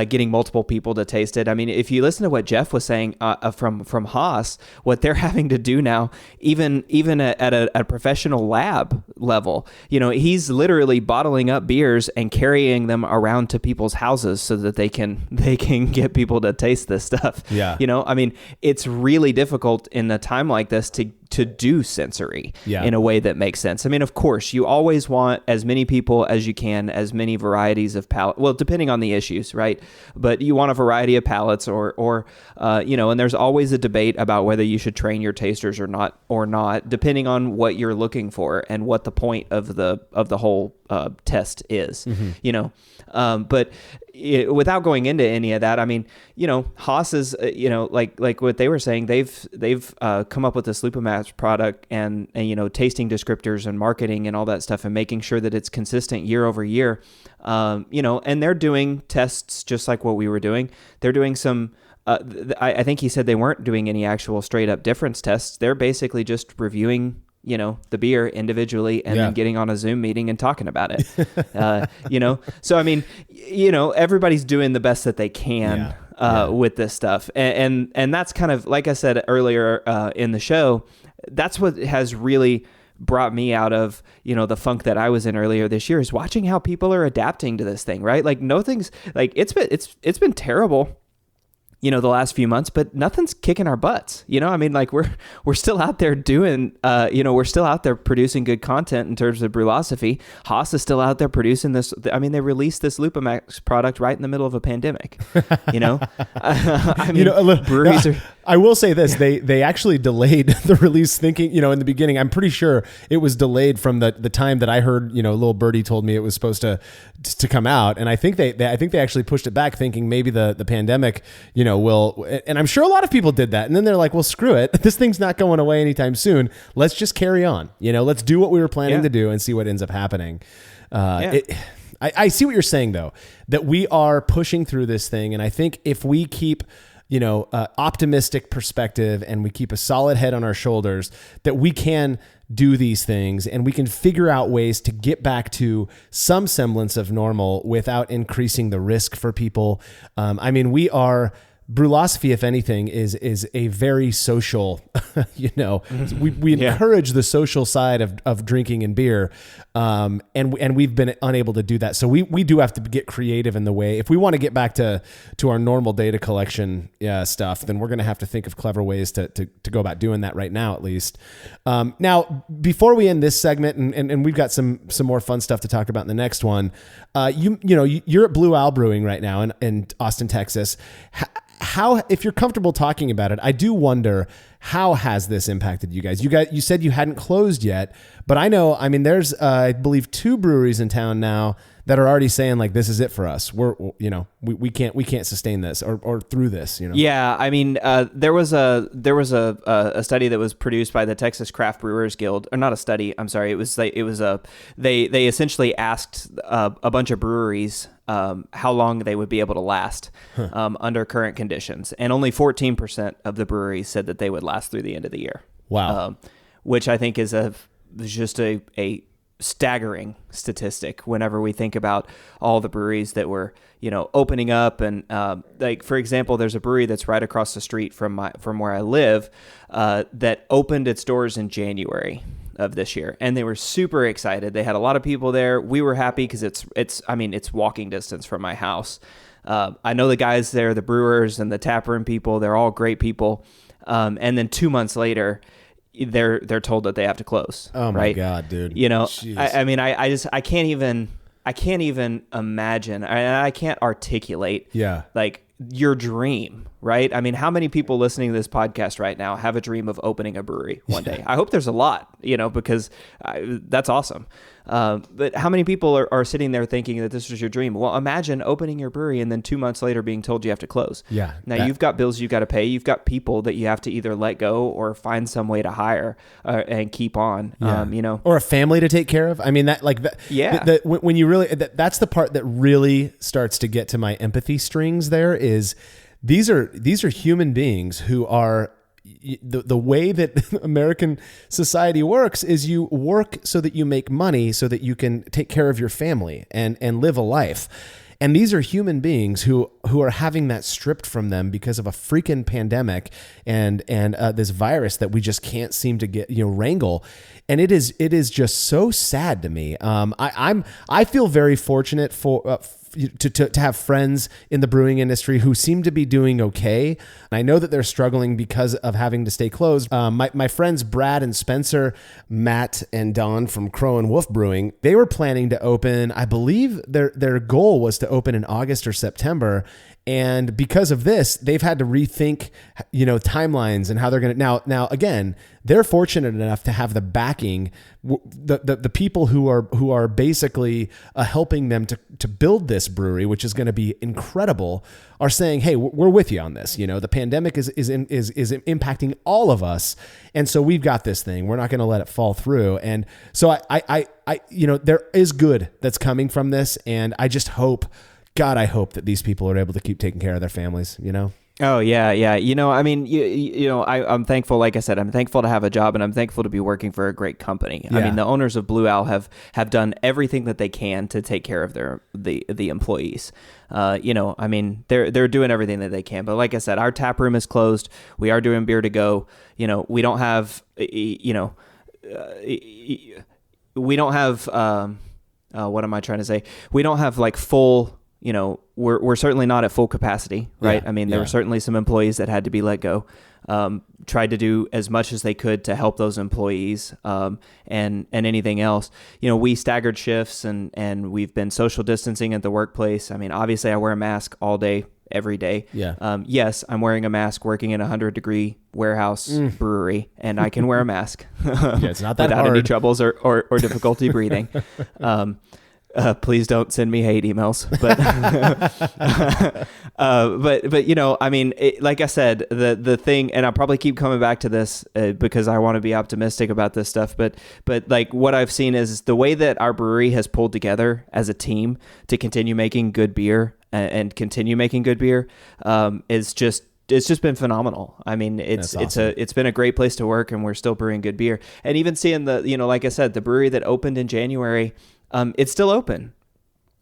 getting multiple people to taste it. I mean, if you listen to what Jeff was saying from Haas, what they're having to do now, even at a professional lab level, he's literally bottling up beers and carrying them around to people's houses so that they can get people to taste this stuff. Yeah, I mean, it's really difficult in a time like this to do sensory in a way that makes sense. I mean, of course, you always want as many people as you can, as many varieties of palate. Well, depending on the issues, right? But you want a variety of palates, or and there's always a debate about whether you should train your tasters or not, depending on what you're looking for and what the point of the whole test is. But without going into any of that, I mean, Haas is, like what they were saying, they've come up with this Lupa Max product and tasting descriptors and marketing and all that stuff and making sure that it's consistent year over year. And they're doing tests just like what we were doing. They're doing some, I think he said they weren't doing any actual straight up difference tests. They're basically just reviewing the beer individually and then getting on a Zoom meeting and talking about it. So I mean, everybody's doing the best that they can with this stuff. And that's kind of, like I said earlier in the show, that's what has really brought me out of, the funk that I was in earlier this year, is watching how people are adapting to this thing, right? Like nothing's like, it's been terrible, the last few months, but nothing's kicking our butts. I mean, like we're still out there doing, we're still out there producing good content in terms of Brülosophy. Haas is still out there producing this. I mean, they released this Lupa Max product right in the middle of a pandemic, I mean, breweries are... I will say this, they actually delayed the release thinking, in the beginning, I'm pretty sure it was delayed from the time that I heard, little birdie told me it was supposed to come out. And I think they actually pushed it back thinking maybe the pandemic, will, and I'm sure a lot of people did that. And then they're like, well, screw it. This thing's not going away anytime soon. Let's just carry on. Let's do what we were planning to do and see what ends up happening. I see what you're saying though, that we are pushing through this thing. And I think if we keep, optimistic perspective and we keep a solid head on our shoulders, that we can do these things and we can figure out ways to get back to some semblance of normal without increasing the risk for people. Brülosophy, if anything, is a very social, we encourage the social side of drinking and beer. And we've been unable to do that. So we do have to get creative in the way. If we want to get back to our normal data collection stuff, then we're going to have to think of clever ways to go about doing that right now, at least. Now, before we end this segment, and we've got some more fun stuff to talk about in the next one, you're at Blue Owl Brewing right now in Austin, Texas. How, if you're comfortable talking about it, I do wonder, how has this impacted you guys? You said you hadn't closed yet, but there's, I believe 2 breweries in town now that are already saying like, this is it for us. We can't sustain this or through this, Yeah. There was a study that was produced by the Texas Craft Brewers Guild, or not a study. I'm sorry. They essentially asked a bunch of breweries, how long they would be able to last under current conditions. And only 14% of the breweries said that they would last through the end of the year. Wow. Which I think is just a staggering statistic whenever we think about all the breweries that were, opening up. And like, for example, there's a brewery that's right across the street from where I live that opened its doors in January of this year, and they were super excited. They had a lot of people there. We were happy because it's walking distance from my house. I know the guys there, the brewers and the taproom people. They're all great people. And then 2 months later, they're told that they have to close. Oh my right? God, dude! I can't even imagine. I can't articulate. Yeah. Like your dream, right? How many people listening to this podcast right now have a dream of opening a brewery one day? I hope there's a lot, because that's awesome. But how many people are sitting there thinking that this was your dream? Well, imagine opening your brewery and then 2 months later being told you have to close. Yeah. Now you've got bills you got to pay. You've got people that you have to either let go or find some way to hire and keep on. Yeah. Or a family to take care of. Yeah. When you really, that's the part that really starts to get to my empathy strings. There is, these are human beings who are. The way that American society works is you work so that you make money so that you can take care of your family and live a life. And these are human beings who are having that stripped from them because of a freaking pandemic and this virus that we just can't seem to get, wrangle. And it is just so sad to me. I feel very fortunate to have friends in the brewing industry who seem to be doing okay. I know that they're struggling because of having to stay closed. My friends Brad and Spencer, Matt and Don from Crow and Wolf Brewing, they were planning to open, I believe their goal was to open in August or September. And because of this, they've had to rethink, timelines and how they're going to now again, they're fortunate enough to have the backing, the people who are basically helping them to build this brewery, which is going to be incredible, are saying, hey, we're with you on this. The pandemic is impacting all of us. And so we've got this thing. We're not going to let it fall through. And so I there is good that's coming from this. And I just hope, God, I hope that these people are able to keep taking care of their families, Oh yeah. I'm thankful. Like I said, I'm thankful to have a job, and I'm thankful to be working for a great company. Yeah. The owners of Blue Owl have done everything that they can to take care of the employees. They're doing everything that they can. But like I said, our tap room is closed. We are doing beer to go. We don't have what am I trying to say? We don't have like full. We're certainly not at full capacity, right? Yeah, there were certainly some employees that had to be let go. Tried to do as much as they could to help those employees, and anything else. We staggered shifts and we've been social distancing at the workplace. Obviously I wear a mask all day, every day. Yeah. Yes, I'm wearing a mask working in a 100-degree warehouse brewery, and I can wear a mask it's not that without hard. any troubles or difficulty breathing. Please don't send me hate emails. But you know, I mean, like I said, the thing, and I'll probably keep coming back to this because I want to be optimistic about this stuff. But like what I've seen is the way that our brewery has pulled together as a team to continue making good beer and continue making good beer is just. It's just been phenomenal. I mean, it's been a great place to work, and we're still brewing good beer. And even seeing like I said, the brewery that opened in January, it's still open.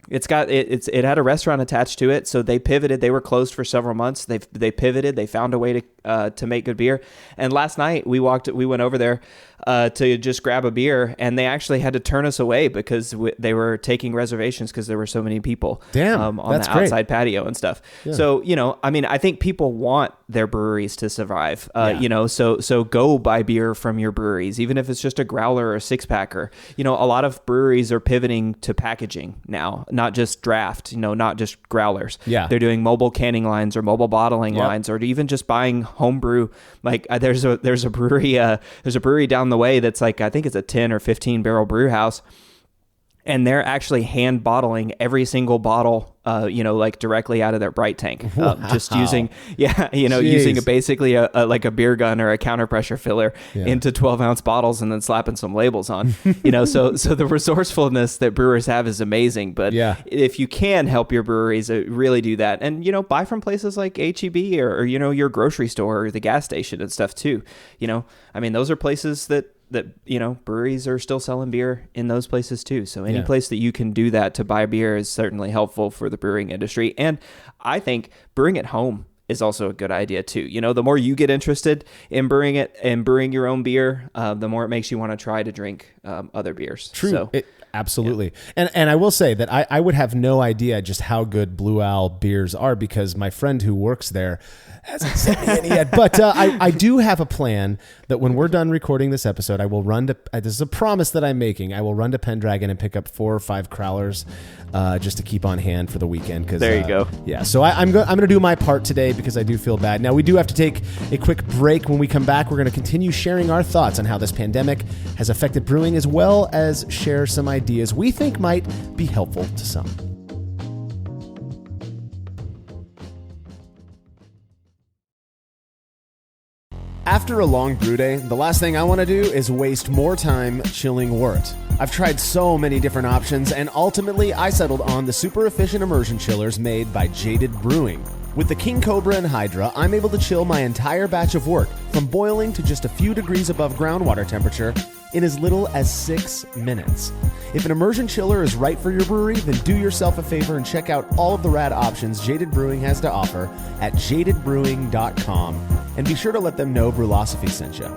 It had a restaurant attached to it, so they pivoted. They were closed for several months. They pivoted. They found a way to make good beer. And last night we went over there to just grab a beer, and they actually had to turn us away because they were taking reservations because there were so many people. Damn, on that's the great. Outside patio and stuff. Yeah. So I mean, I think people want their breweries to survive. So go buy beer from your breweries, even if it's just a growler or a 6-packer. A lot of breweries are pivoting to packaging now. Not just draft, not just growlers. Yeah. They're doing mobile canning lines or mobile bottling lines, or even just buying homebrew. Like there's a brewery down the way that's like, I think it's a 10 or 15 barrel brew house. And they're actually hand bottling every single bottle, like directly out of their bright tank, just using, using basically like a beer gun or a counter pressure filler into 12-ounce bottles and then slapping some labels on, so the resourcefulness that brewers have is amazing. But if you can help your breweries, really do that. And, buy from places like H-E-B or your grocery store or the gas station and stuff too. I mean, those are places that breweries are still selling beer in those places too. So any place that you can do that to buy beer is certainly helpful for the brewing industry. And I think brewing at home is also a good idea too. The more you get interested in brewing it and brewing your own beer, the more it makes you want to try to drink other beers. True. So, absolutely. Yeah. And I will say that I would have no idea just how good Blue Owl beers are because my friend who works there hasn't sent me any yet. But I do have a plan that when we're done recording this episode, I will run to, this is a promise that I'm making, I will run to Pendragon and pick up 4 or 5 crowlers just to keep on hand for the weekend. There you go. Yeah, so I'm going to do my part today because I do feel bad. Now, we do have to take a quick break. When we come back, we're going to continue sharing our thoughts on how this pandemic has affected brewing, as well as share some ideas we think might be helpful to some. After a long brew day, the last thing I want to do is waste more time chilling wort. I've tried so many different options, and ultimately I settled on the super efficient immersion chillers made by Jaded Brewing. With the King Cobra and Hydra, I'm able to chill my entire batch of wort from boiling to just a few degrees above groundwater temperature in as little as 6 minutes. If an immersion chiller is right for your brewery, then do yourself a favor and check out all of the rad options Jaded Brewing has to offer at jadedbrewing.com. And be sure to let them know Brülosophy sent you.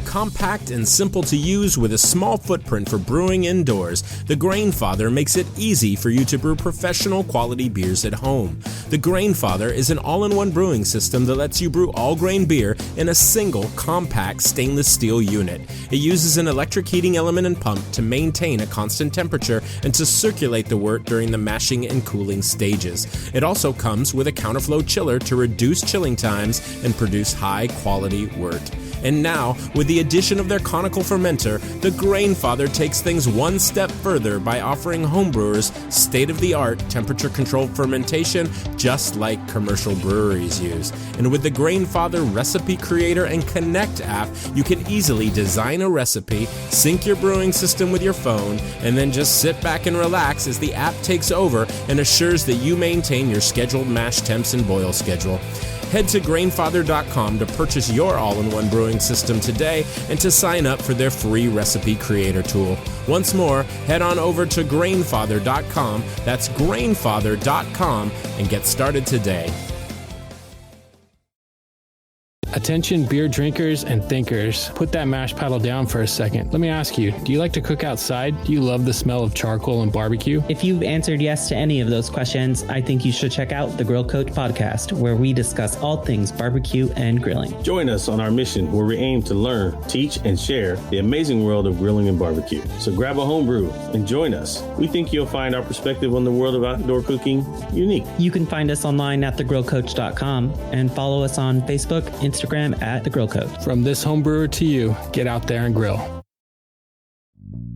Compact and simple to use with a small footprint for brewing indoors, the Grainfather makes it easy for you to brew professional quality beers at home. The Grainfather is an all-in-one brewing system that lets you brew all-grain beer in a single, compact stainless steel unit. It uses an electric heating element and pump to maintain a constant temperature and to circulate the wort during the mashing and cooling stages. It also comes with a counterflow chiller to reduce chilling times and produce high-quality wort. And now, with the addition of their conical fermenter, the Grainfather takes things one step further by offering homebrewers state-of-the-art temperature-controlled fermentation just like commercial breweries use. And with the Grainfather Recipe Creator and Connect app, you can easily design a recipe, sync your brewing system with your phone, and then just sit back and relax as the app takes over and assures that you maintain your scheduled mash temps and boil schedule. Head to Grainfather.com to purchase your all-in-one brewing system today and to sign up for their free recipe creator tool. Once more, head on over to Grainfather.com, that's Grainfather.com, and get started today. Attention beer drinkers and thinkers, put that mash paddle down for a second. Let me ask you, do you like to cook outside? Do you love the smell of charcoal and barbecue? If you've answered yes to any of those questions, I think you should check out the Grill Coach podcast, where we discuss all things barbecue and grilling. Join us on our mission where we aim to learn, teach, and share the amazing world of grilling and barbecue. So grab a homebrew and join us. We think you'll find our perspective on the world of outdoor cooking unique. You can find us online at thegrillcoach.com and follow us on Facebook, Instagram, Instagram at The Grill Code. From this home brewer to you, get out there and grill.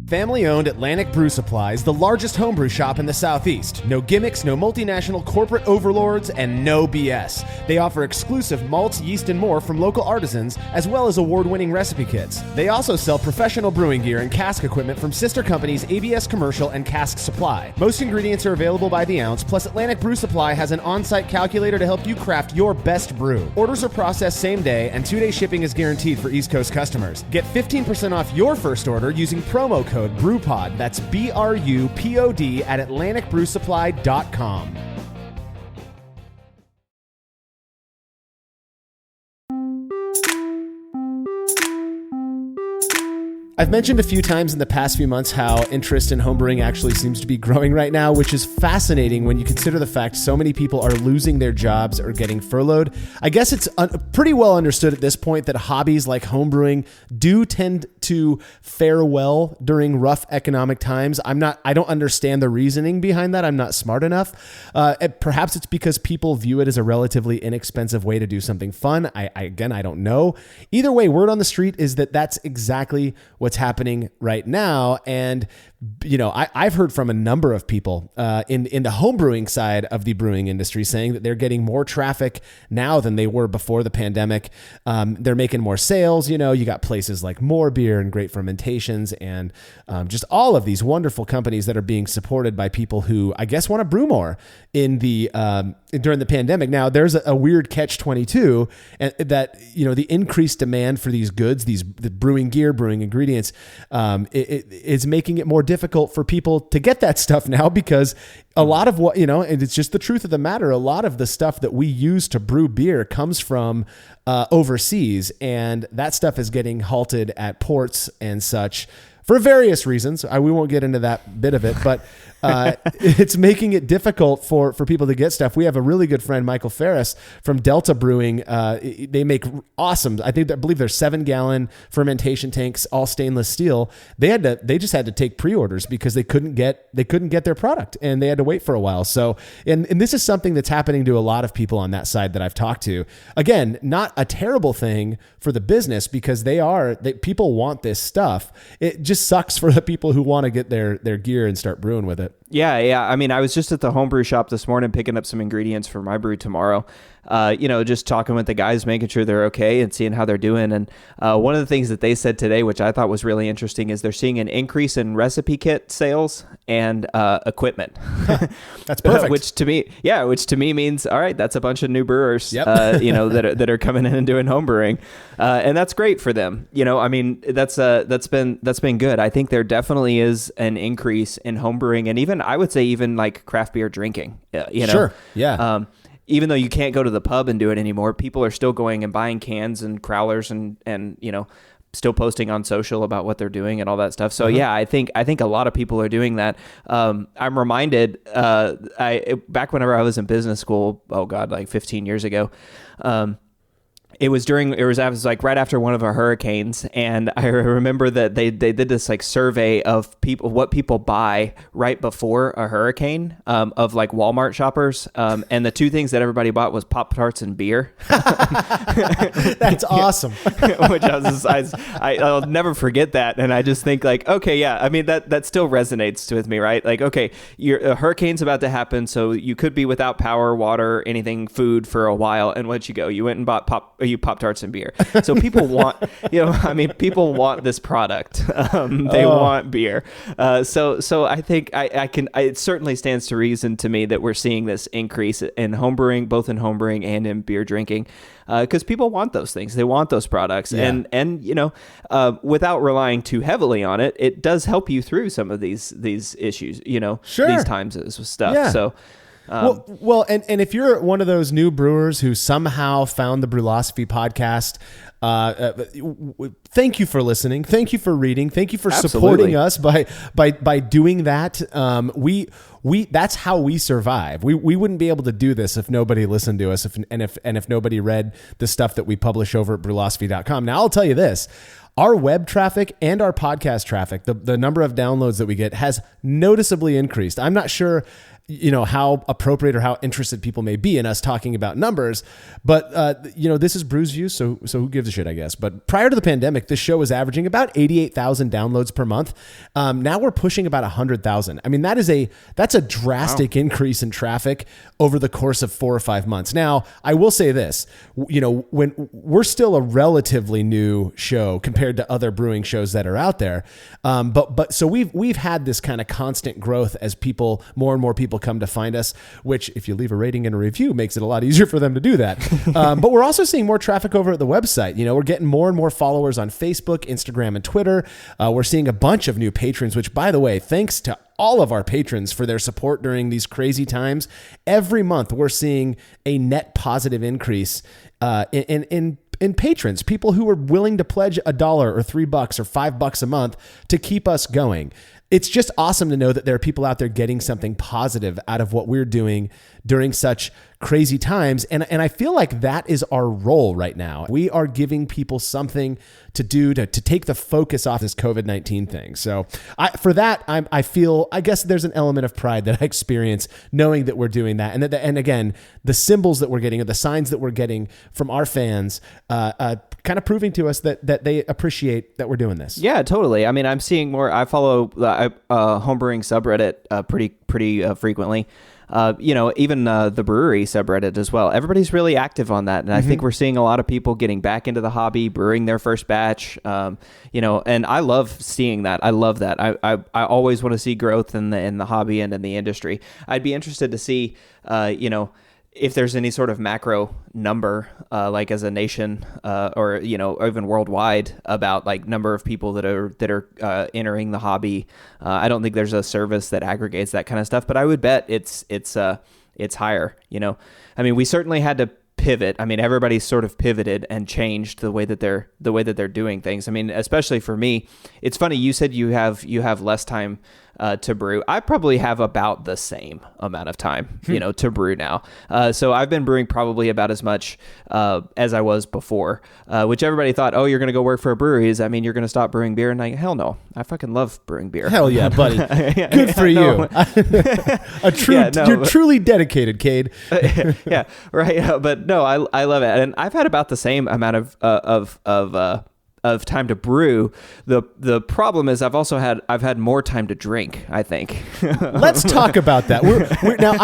Family-owned Atlantic Brew Supply is the largest homebrew shop in the Southeast. No gimmicks, no multinational corporate overlords, and no BS. They offer exclusive malts, yeast, and more from local artisans, as well as award-winning recipe kits. They also sell professional brewing gear and cask equipment from sister companies ABS Commercial and Cask Supply. Most ingredients are available by the ounce, plus Atlantic Brew Supply has an on-site calculator to help you craft your best brew. Orders are processed same day, and 2-day shipping is guaranteed for East Coast customers. Get 15% off your first order using promo code BREWPOD. That's BRUPOD at AtlanticBrewSupply.com. I've mentioned a few times in the past few months how interest in homebrewing actually seems to be growing right now, which is fascinating when you consider the fact so many people are losing their jobs or getting furloughed. I guess it's pretty well understood at this point that hobbies like homebrewing do tend to fare well during rough economic times. I don't understand the reasoning behind that. I'm not smart enough. Perhaps it's because people view it as a relatively inexpensive way to do something fun. I don't know. Either way, word on the street is that that's exactly what's happening right now. And, you know, I've heard from a number of people in the homebrewing side of the brewing industry saying that they're getting more traffic now than they were before the pandemic. They're making more sales. You know, you got places like More Beer and Great Fermentations and just all of these wonderful companies that are being supported by people who I guess want to brew more in the during the pandemic. Now, there's a weird catch-22 that, you know, the increased demand for these goods, the brewing gear, brewing ingredients, it's making it more difficult for people to get that stuff now, because a lot of what, you know, and it's just the truth of the matter, a lot of the stuff that we use to brew beer comes from overseas, and that stuff is getting halted at ports and such for various reasons. We won't get into that bit of it, but it's making it difficult for people to get stuff. We have a really good friend, Michael Ferris from Delta Brewing. They make awesome, I believe they're 7-gallon fermentation tanks, all stainless steel. They just had to take pre-orders because they couldn't get their product, and they had to wait for a while. So, and this is something that's happening to a lot of people on that side that I've talked to. Again, not a terrible thing for the business, because people want this stuff. It just sucks for the people who want to get their gear and start brewing with it. Yeah. I mean, I was just at the homebrew shop this morning picking up some ingredients for my brew tomorrow. Just talking with the guys, making sure they're okay and seeing how they're doing. And one of the things that they said today, which I thought was really interesting, is they're seeing an increase in recipe kit sales and equipment. That's perfect. Which to me means, all right, that's a bunch of new brewers, yep. that are coming in and doing home brewing, and that's great for them. You know, I mean, that's been good. I think there definitely is an increase in home brewing, and even I would say even like craft beer drinking. Sure. Yeah. Even though you can't go to the pub and do it anymore, people are still going and buying cans and crowlers and you know, still posting on social about what they're doing and all that stuff. So yeah, I think a lot of people are doing that. I'm reminded, back whenever I was in business school, like 15 years ago, it was like right after one of our hurricanes, and I remember that they did this like survey of what people buy right before a hurricane, of like Walmart shoppers, and the two things that everybody bought was Pop-Tarts and beer. That's awesome. Which I'll never forget that, and I just think like, okay, yeah, I mean that still resonates with me, right? Like, okay, a hurricane's about to happen, so you could be without power, water, anything, food for a while, and where'd you go? You went and bought Pop-Tarts and beer. So people want, people want this product. They want beer. So I think it certainly stands to reason to me that we're seeing this increase in homebrewing, both in homebrewing and in beer drinking, because people want those things. They want those products. Yeah. And without relying too heavily on it, it does help you through some of these issues, Sure. these times of stuff. Yeah. So, and if you're one of those new brewers who somehow found the Brülosophy podcast, thank you for listening. Thank you for reading. Thank you for supporting us by doing that. We that's how we survive. We wouldn't be able to do this if nobody listened to us, if nobody read the stuff that we publish over at Brülosophy.com. Now I'll tell you this. Our web traffic and our podcast traffic, the number of downloads that we get has noticeably increased. I'm not sure, how appropriate or how interested people may be in us talking about numbers, but this is Brew's Views, so who gives a shit, I guess. But prior to the pandemic, this show was averaging about 88,000 downloads per month. Now we're pushing about 100,000. I mean, that's a drastic increase in traffic over the course of 4 or 5 months. Now, I will say this, when we're still a relatively new show compared to other brewing shows that are out there, but so we've had this kind of constant growth as more and more people come to find us, which if you leave a rating and a review makes it a lot easier for them to do that. But we're also seeing more traffic over at the website. We're getting more and more followers on Facebook, Instagram, and Twitter. We're seeing a bunch of new patrons, which, by the way, thanks to all of our patrons for their support during these crazy times. Every month we're seeing a net positive increase in patrons, people who are willing to pledge $1 or $3 or $5 a month to keep us going. It's just awesome to know that there are people out there getting something positive out of what we're doing during such crazy times. And I feel like that is our role right now. We are giving people something to do to take the focus off this COVID-19 thing. So I guess there's an element of pride that I experience knowing that we're doing that. And again, the symbols that we're getting or the signs that we're getting from our fans, kind of proving to us that they appreciate that we're doing this. Yeah, totally. I mean, I'm seeing more. I follow homebrewing subreddit pretty frequently. Even the brewery subreddit as well. Everybody's really active on that. And I think we're seeing a lot of people getting back into the hobby, brewing their first batch, and I love seeing that. I love that. I always want to see growth in the hobby and in the industry. I'd be interested to see, if there's any sort of macro number, like as a nation, or even worldwide, about like number of people that are entering the hobby. I don't think there's a service that aggregates that kind of stuff, but I would bet it's higher. I mean, we certainly had to pivot. I mean, everybody's sort of pivoted and changed the way that they're doing things. I mean, especially for me, it's funny. You said you have less time to brew. I probably have about the same amount of time, to brew now. So I've been brewing probably about as much as I was before, which everybody thought, oh, you're going to go work for a brewery. Does that mean you're going to stop brewing beer? And like, hell no. I fucking love brewing beer. Hell yeah, buddy. Good for you. You're truly dedicated, Cade. Yeah, right. But no, I love it. And I've had about the same amount of time to brew. The problem is I've had more time to drink, I think. Let's talk about that. Now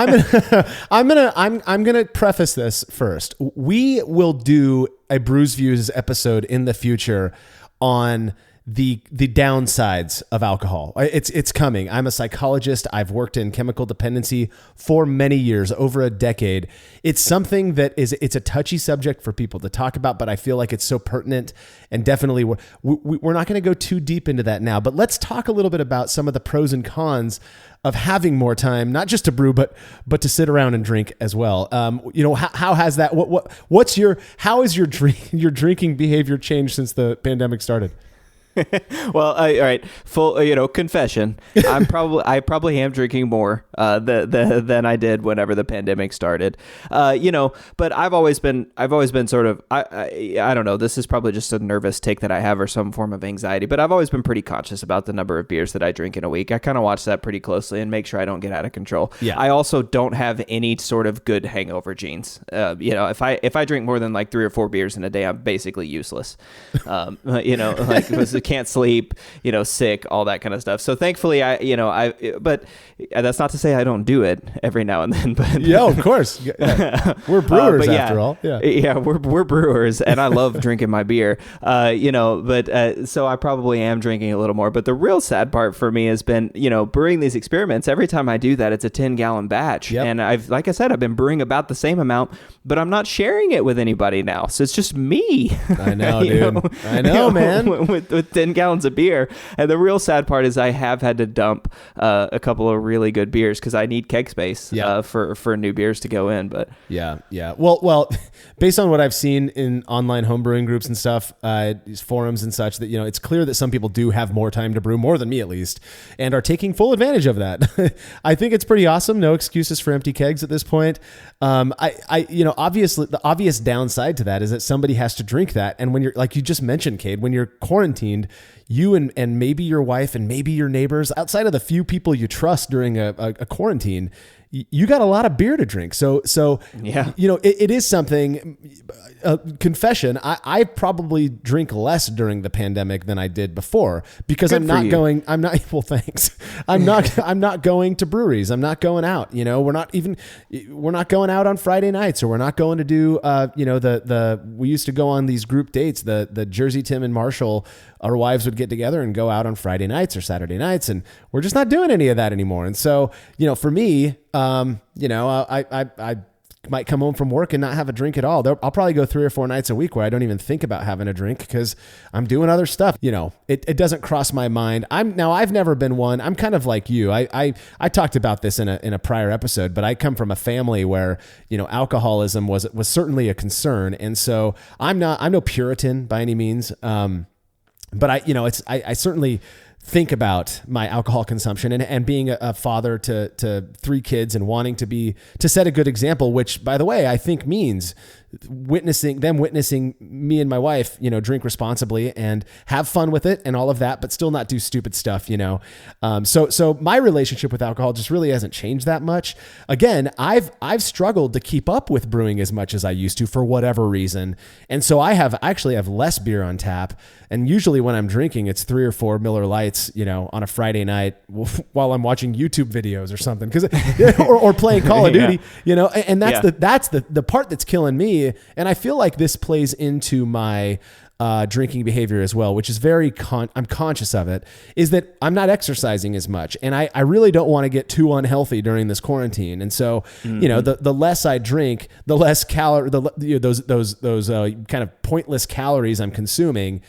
I'm gonna preface this first. We will do a Brews Views episode in the future on the downsides of alcohol. It's coming. I'm a psychologist. I've worked in chemical dependency for many years, over a decade. It's something that it's a touchy subject for people to talk about, but I feel like it's so pertinent, and definitely we're not going to go too deep into that now, but let's talk a little bit about some of the pros and cons of having more time, not just to brew, but to sit around and drink as well. How has that, how has your drinking behavior changed since the pandemic started? Well, all right. Full, confession. I probably am drinking more than I did whenever the pandemic started. But I've always been sort of, I don't know. This is probably just a nervous tick that I have, or some form of anxiety. But I've always been pretty conscious about the number of beers that I drink in a week. I kind of watch that pretty closely and make sure I don't get out of control. Yeah. I also don't have any sort of good hangover genes. If I drink more than like 3 or 4 beers in a day, I'm basically useless. Can't sleep, sick, all that kind of stuff. So thankfully, but that's not to say I don't do it every now and then. But yeah, of course, we're brewers after all. Yeah, we're brewers, and I love drinking my beer. But so I probably am drinking a little more. But the real sad part for me has been, brewing these experiments. Every time I do that, it's a 10-gallon batch, and like I said, I've been brewing about the same amount, but I'm not sharing it with anybody now. So it's just me. I know, dude. I know, man. With 10 gallons of beer. And the real sad part is I have had to dump a couple of really good beers because I need keg space for new beers to go in. But yeah. Well, based on what I've seen in online homebrewing groups and stuff, these forums and such, that it's clear that some people do have more time to brew, more than me at least, and are taking full advantage of that. I think it's pretty awesome. No excuses for empty kegs at this point. Obviously the obvious downside to that is that somebody has to drink that, and when you're, like you just mentioned, Cade, when you're quarantined, you and maybe your wife and maybe your neighbors, outside of the few people you trust during a quarantine, you got a lot of beer to drink. So Yeah. it is something, confession. I probably drink less during the pandemic than I did before because Good for you. well, thanks. I'm not going to breweries. I'm not going out, we're not going out on Friday nights, or we're not going to do, we used to go on these group dates, the Jersey Tim and Marshall, our wives would get together and go out on Friday nights or Saturday nights. And we're just not doing any of that anymore. And so, for me, I might come home from work and not have a drink at all. I'll probably go 3 or 4 nights a week where I don't even think about having a drink because I'm doing other stuff. It doesn't cross my mind. I've never been one. I'm kind of like you. I talked about this in a prior episode, but I come from a family where, alcoholism was certainly a concern. And so I'm no Puritan by any means. But I certainly think about my alcohol consumption and being a father to 3 kids and wanting to set a good example, which, by the way, I think means witnessing me and my wife, drink responsibly and have fun with it and all of that, but still not do stupid stuff, So my relationship with alcohol just really hasn't changed that much. Again, I've struggled to keep up with brewing as much as I used to for whatever reason. And so I actually have less beer on tap. And usually when I'm drinking, it's 3 or 4 Miller Lights, on a Friday night while I'm watching YouTube videos or something, or playing Call of Duty, and that's the part that's killing me. And I feel like this plays into my drinking behavior as well, which is I'm conscious of it, is that I'm not exercising as much. And I really don't want to get too unhealthy during this quarantine. And so, the less I drink, the less those kind of pointless calories I'm consuming,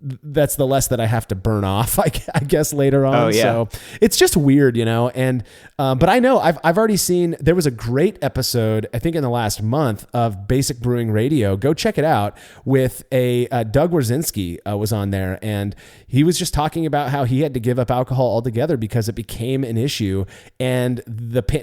that's the less that I have to burn off, I guess, later on. Oh, yeah. So it's just weird, and, but I know I've already seen, there was a great episode, I think in the last month, of Basic Brewing Radio. Go check it out, with Doug Wierzinski was on there, and he was just talking about how he had to give up alcohol altogether because it became an issue. And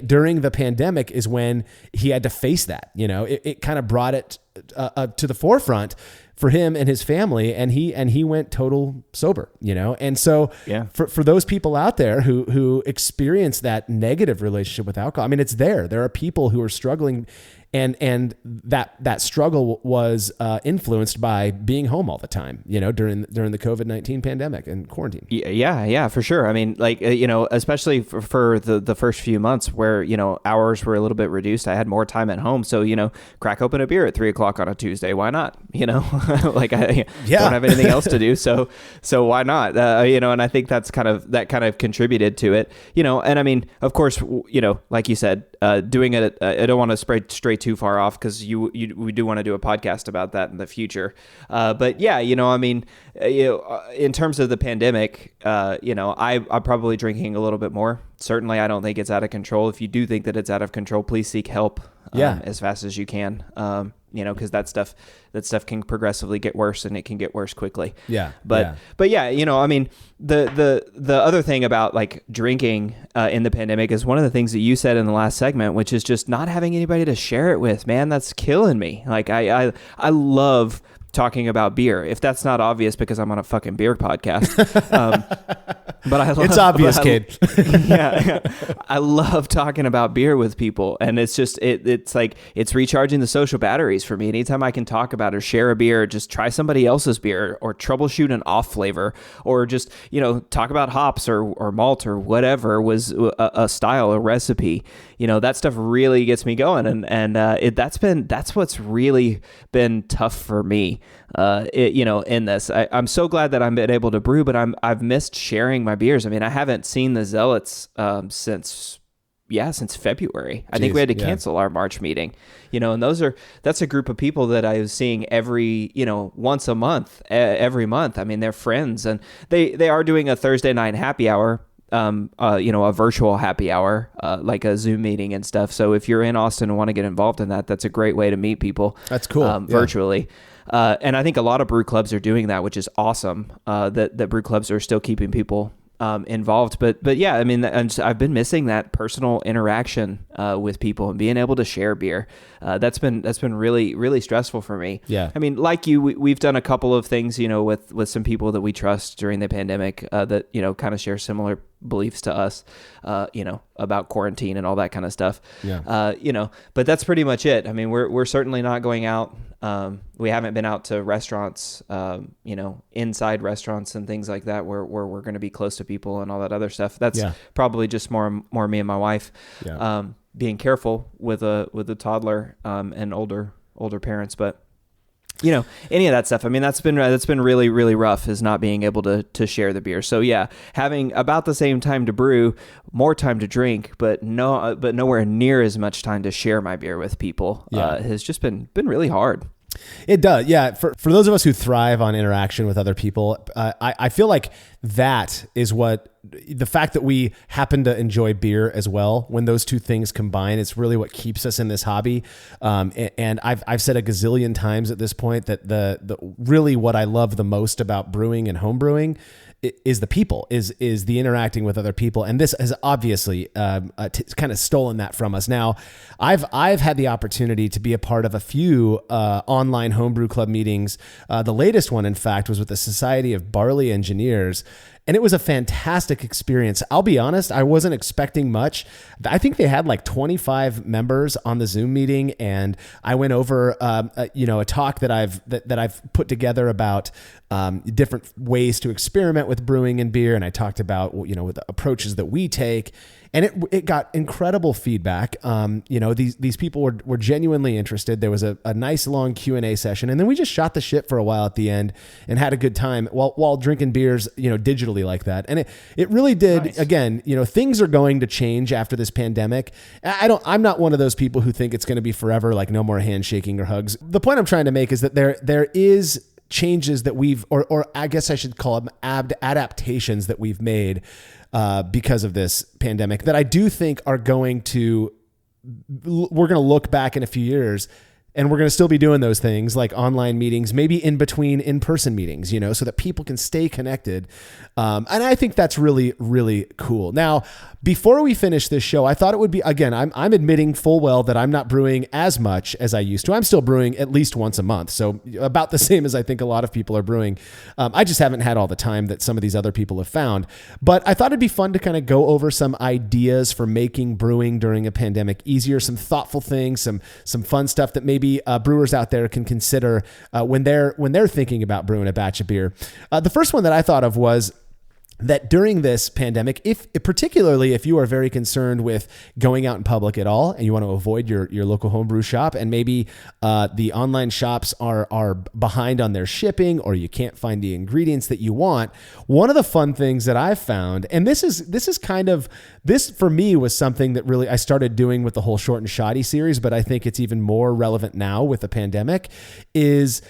during the pandemic is when he had to face that, it kind of brought it to the forefront for him and his family, and he went total sober, And so for those people out there who experience that negative relationship with alcohol, I mean, it's there are people who are struggling, and that struggle was influenced by being home all the time, during the COVID-19 pandemic and quarantine. Yeah, for sure. I mean, especially for the first few months where, hours were a little bit reduced, I had more time at home. So, crack open a beer at 3:00 on a Tuesday. Why not? I don't have anything else to do. So why not? And I think that kind of contributed to it, and I mean, of course, like you said, doing it, I don't want to stray too far off, because we do want to do a podcast about that in the future. But yeah, I mean, in terms of the pandemic, I'm probably drinking a little bit more. Certainly, I don't think it's out of control. If you do think that it's out of control, please seek help as fast as you can. Because that stuff can progressively get worse, and it can get worse quickly. But yeah, I mean, the other thing about like drinking in the pandemic is one of the things that you said in the last segment, which is just not having anybody to share it with. Man, that's killing me. Like I love talking about beer, if that's not obvious because I'm on a fucking beer podcast. But it's obvious, Cade. Yeah, I love talking about beer with people, and it's just it's like it's recharging the social batteries for me. Anytime I can talk about or share a beer, or just try somebody else's beer, or troubleshoot an off flavor, or just talk about hops or malt or whatever was a style, a recipe. That stuff really gets me going, and that's what's really been tough for me. In this, I'm so glad that I've been able to brew, but I've missed sharing my beers. I mean, I haven't seen the Zealots since February. I think we had to cancel our March meeting, and that's a group of people that I was seeing once a month, every month. I mean, they're friends, and they are doing a Thursday night happy hour, a virtual happy hour, like a Zoom meeting and stuff. So if you're in Austin and want to get involved in that, that's a great way to meet people. That's cool. Virtually. And I think a lot of brew clubs are doing that, which is awesome. That brew clubs are still keeping people involved. But yeah, I mean, I've been missing that personal interaction with people and being able to share beer. That's been really, really stressful for me. Yeah. I mean, like you, we've done a couple of things, with some people that we trust during the pandemic that, kind of share similar beliefs to us, about quarantine and all that kind of stuff. Yeah. But that's pretty much it. I mean, we're certainly not going out. We haven't been out to restaurants, inside restaurants and things like that where we're going to be close to people and all that other stuff. That's probably just more me and my wife, being careful with a toddler, and older parents. But, any of that stuff. I mean, that's been really, really rough, is not being able to share the beer. So yeah, having about the same time to brew, more time to drink, but nowhere near as much time to share my beer with people, has just been really hard. It does. Yeah. For those of us who thrive on interaction with other people, I feel like that is the fact that we happen to enjoy beer as well, when those two things combine, it's really what keeps us in this hobby. And I've said a gazillion times at this point that the really what I love the most about brewing and home brewing is the people, is the interacting with other people. And this has obviously kind of stolen that from us. Now, I've had the opportunity to be a part of a few online homebrew club meetings. The latest one, in fact, was with the Society of Barley Engineers. And it was a fantastic experience. I'll be honest, I wasn't expecting much. I think they had like 25 members on the Zoom meeting, and I went over, a talk that I've put together about different ways to experiment with brewing and beer, and I talked about with the approaches that we take. And it got incredible feedback. These people were genuinely interested. There was a nice long Q&A session, and then we just shot the shit for a while at the end and had a good time while drinking beers, digitally like that. And it really did. Nice. Again, things are going to change after this pandemic. I'm not one of those people who think it's going to be forever, like no more handshaking or hugs. The point I'm trying to make is that there is changes that we've, or I guess I should call them adaptations that we've made because of this pandemic, that I do think we're going to look back in a few years and we're going to still be doing those things like online meetings, maybe in between in-person meetings, so that people can stay connected. And I think that's really, really cool. Now, before we finish this show, I thought it would be, again, I'm admitting full well that I'm not brewing as much as I used to. I'm still brewing at least once a month. So about the same as I think a lot of people are brewing. I just haven't had all the time that some of these other people have found. But I thought it'd be fun to kind of go over some ideas for making brewing during a pandemic easier, some thoughtful things, some fun stuff that maybe brewers out there can consider when they're thinking about brewing a batch of beer. The first one that I thought of was that during this pandemic, particularly if you are very concerned with going out in public at all and you want to avoid your local homebrew shop, and maybe the online shops are behind on their shipping, or you can't find the ingredients that you want, one of the fun things that I've found, and this for me was something that really I started doing with the whole Short and Shoddy series, but I think it's even more relevant now with the pandemic, is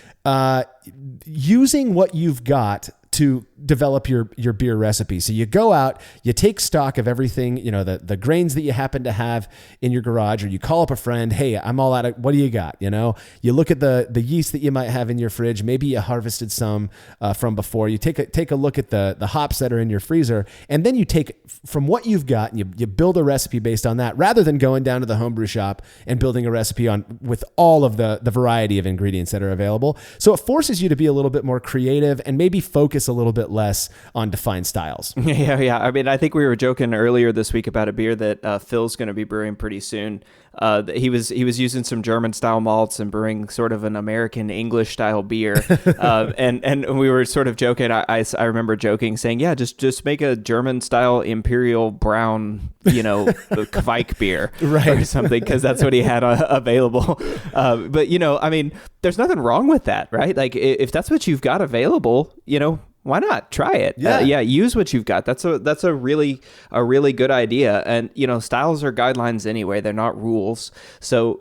using what you've got to develop your beer recipe. So you go out, you take stock of everything, the grains that you happen to have in your garage, or you call up a friend, hey, I'm all out of, what do you got? You look at the yeast that you might have in your fridge. Maybe you harvested some from before. You take a look at the hops that are in your freezer, and then you take from what you've got and you build a recipe based on that, rather than going down to the homebrew shop and building a recipe with all of the variety of ingredients that are available. So it forces you to be a little bit more creative and maybe focus a little bit less on defined styles. Yeah. I mean, I think we were joking earlier this week about a beer that Phil's going to be brewing pretty soon. He was using some German style malts and brewing sort of an American English style beer. And we were sort of joking. I remember joking, saying, yeah, just make a German style imperial brown, Kvike beer, right, or something, because that's what he had available. But I mean, there's nothing wrong with that, right? Like if that's what you've got available, why not try it? Yeah. Use what you've got. That's a really good idea. And styles are guidelines anyway. They're not rules. So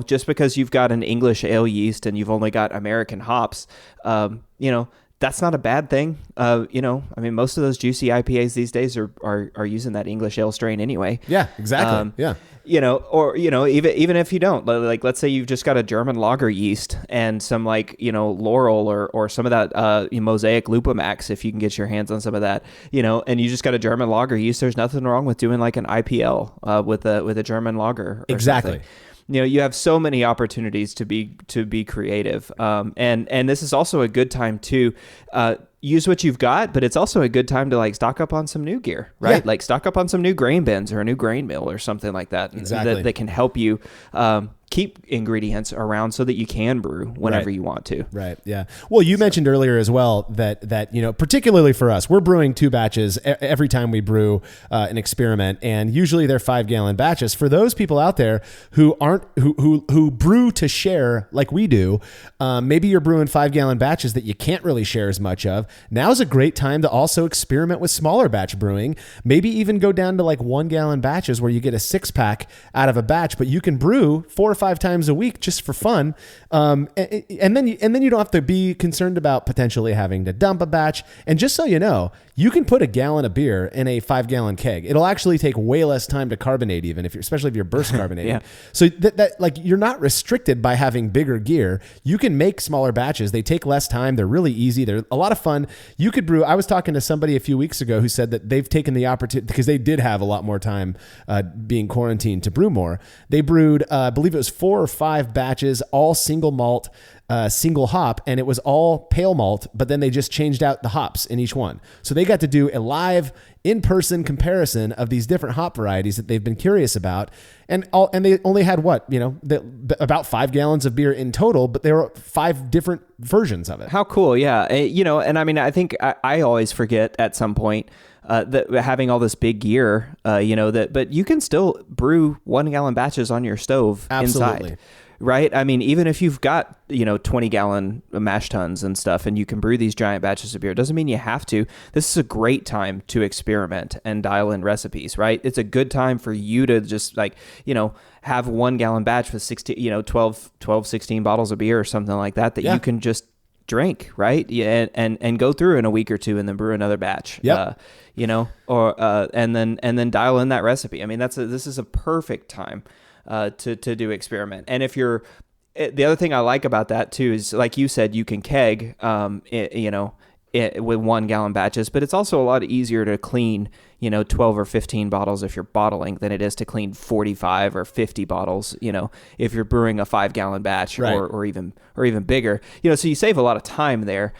just because you've got an English ale yeast and you've only got American hops, that's not a bad thing. I mean, most of those juicy IPAs these days are using that English ale strain anyway. Yeah, exactly. Yeah. Even if you don't, like, let's say you've just got a German lager yeast and some Laurel or some of that Mosaic Lupamax, if you can get your hands on some of that, and you just got a German lager yeast, there's nothing wrong with doing like an IPL with a German lager. Exactly. Something. You have so many opportunities to be creative. And this is also a good time to use what you've got, but it's also a good time to like stock up on some new gear, right? Yeah. Like stock up on some new grain bins or a new grain mill or something like that. Exactly. That can help you keep ingredients around so that you can brew whenever you want to. Right. Yeah. Well, you mentioned earlier as well that, you know, particularly for us, we're brewing 2 batches every time we brew an experiment, and usually they're 5-gallon batches. For those people out there who aren't, who brew to share like we do, maybe you're brewing 5-gallon batches that you can't really share as much of. Now's a great time to also experiment with smaller batch brewing. Maybe even go down to like 1-gallon batches where you get a 6-pack out of a batch, but you can brew 4 or 5 times a week just for fun. And then you don't have to be concerned about potentially having to dump a batch. And just so you know, you can put a gallon of beer in a 5-gallon keg. It'll actually take way less time to carbonate, even especially if you're burst carbonating. Yeah. So that like you're not restricted by having bigger gear. You can make smaller batches. They take less time. They're really easy. They're a lot of fun. You could brew. I was talking to somebody a few weeks ago who said that they've taken the opportunity, because they did have a lot more time being quarantined, to brew more. They brewed, I believe it was 4 or 5 batches, all single malt, single hop, and it was all pale malt, but then they just changed out the hops in each one. So they got to do a live in-person comparison of these different hop varieties that they've been curious about. And they only had about 5 gallons of beer in total, but there were 5 different versions of it. How cool. Yeah. You know, and I mean, I think I always forget at some point that having all this big gear, but you can still brew 1-gallon batches on your stove. Absolutely. Inside. Right? I mean, even if you've got, 20-gallon mash tuns and stuff, and you can brew these giant batches of beer, doesn't mean you have to. This is a great time to experiment and dial in recipes, right? It's a good time for you to just have 1-gallon batch with 12, 16 bottles of beer or something like that you can just drink, right? Yeah, and go through in a week or two and then brew another batch. Yep. And then dial in that recipe. I mean, this is a perfect time to do experiment. And if you're, the other thing I like about that too is, like you said, you can keg, with 1-gallon batches, but it's also a lot easier to clean, 12 or 15 bottles if you're bottling than it is to clean 45 or 50 bottles, if you're brewing a 5-gallon batch. Right. or even bigger, so you save a lot of time there,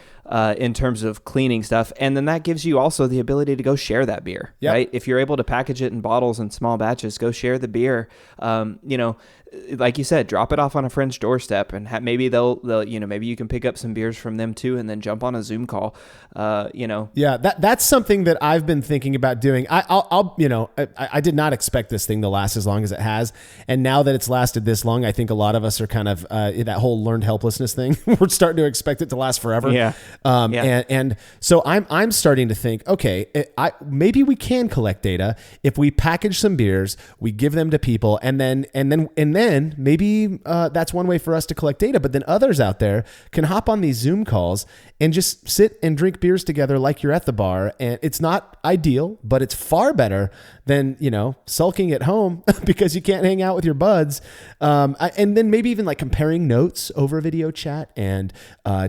in terms of cleaning stuff. And then that gives you also the ability to go share that beer, right? If you're able to package it in bottles and small batches, go share the beer. Like you said, drop it off on a friend's doorstep, and maybe they'll maybe you can pick up some beers from them too, and then jump on a Zoom call. Yeah, that's something that I've been thinking about doing. I did not expect this thing to last as long as it has, and now that it's lasted this long, I think a lot of us are kind of that whole learned helplessness thing. We're starting to expect it to last forever. Yeah. And so I'm starting to think, okay, maybe we can collect data if we package some beers, we give them to people, and then maybe that's one way for us to collect data. But then others out there can hop on these Zoom calls and just sit and drink beers together like you're at the bar. And it's not ideal, but it's far better than, sulking at home because you can't hang out with your buds. And then maybe even like comparing notes over video chat and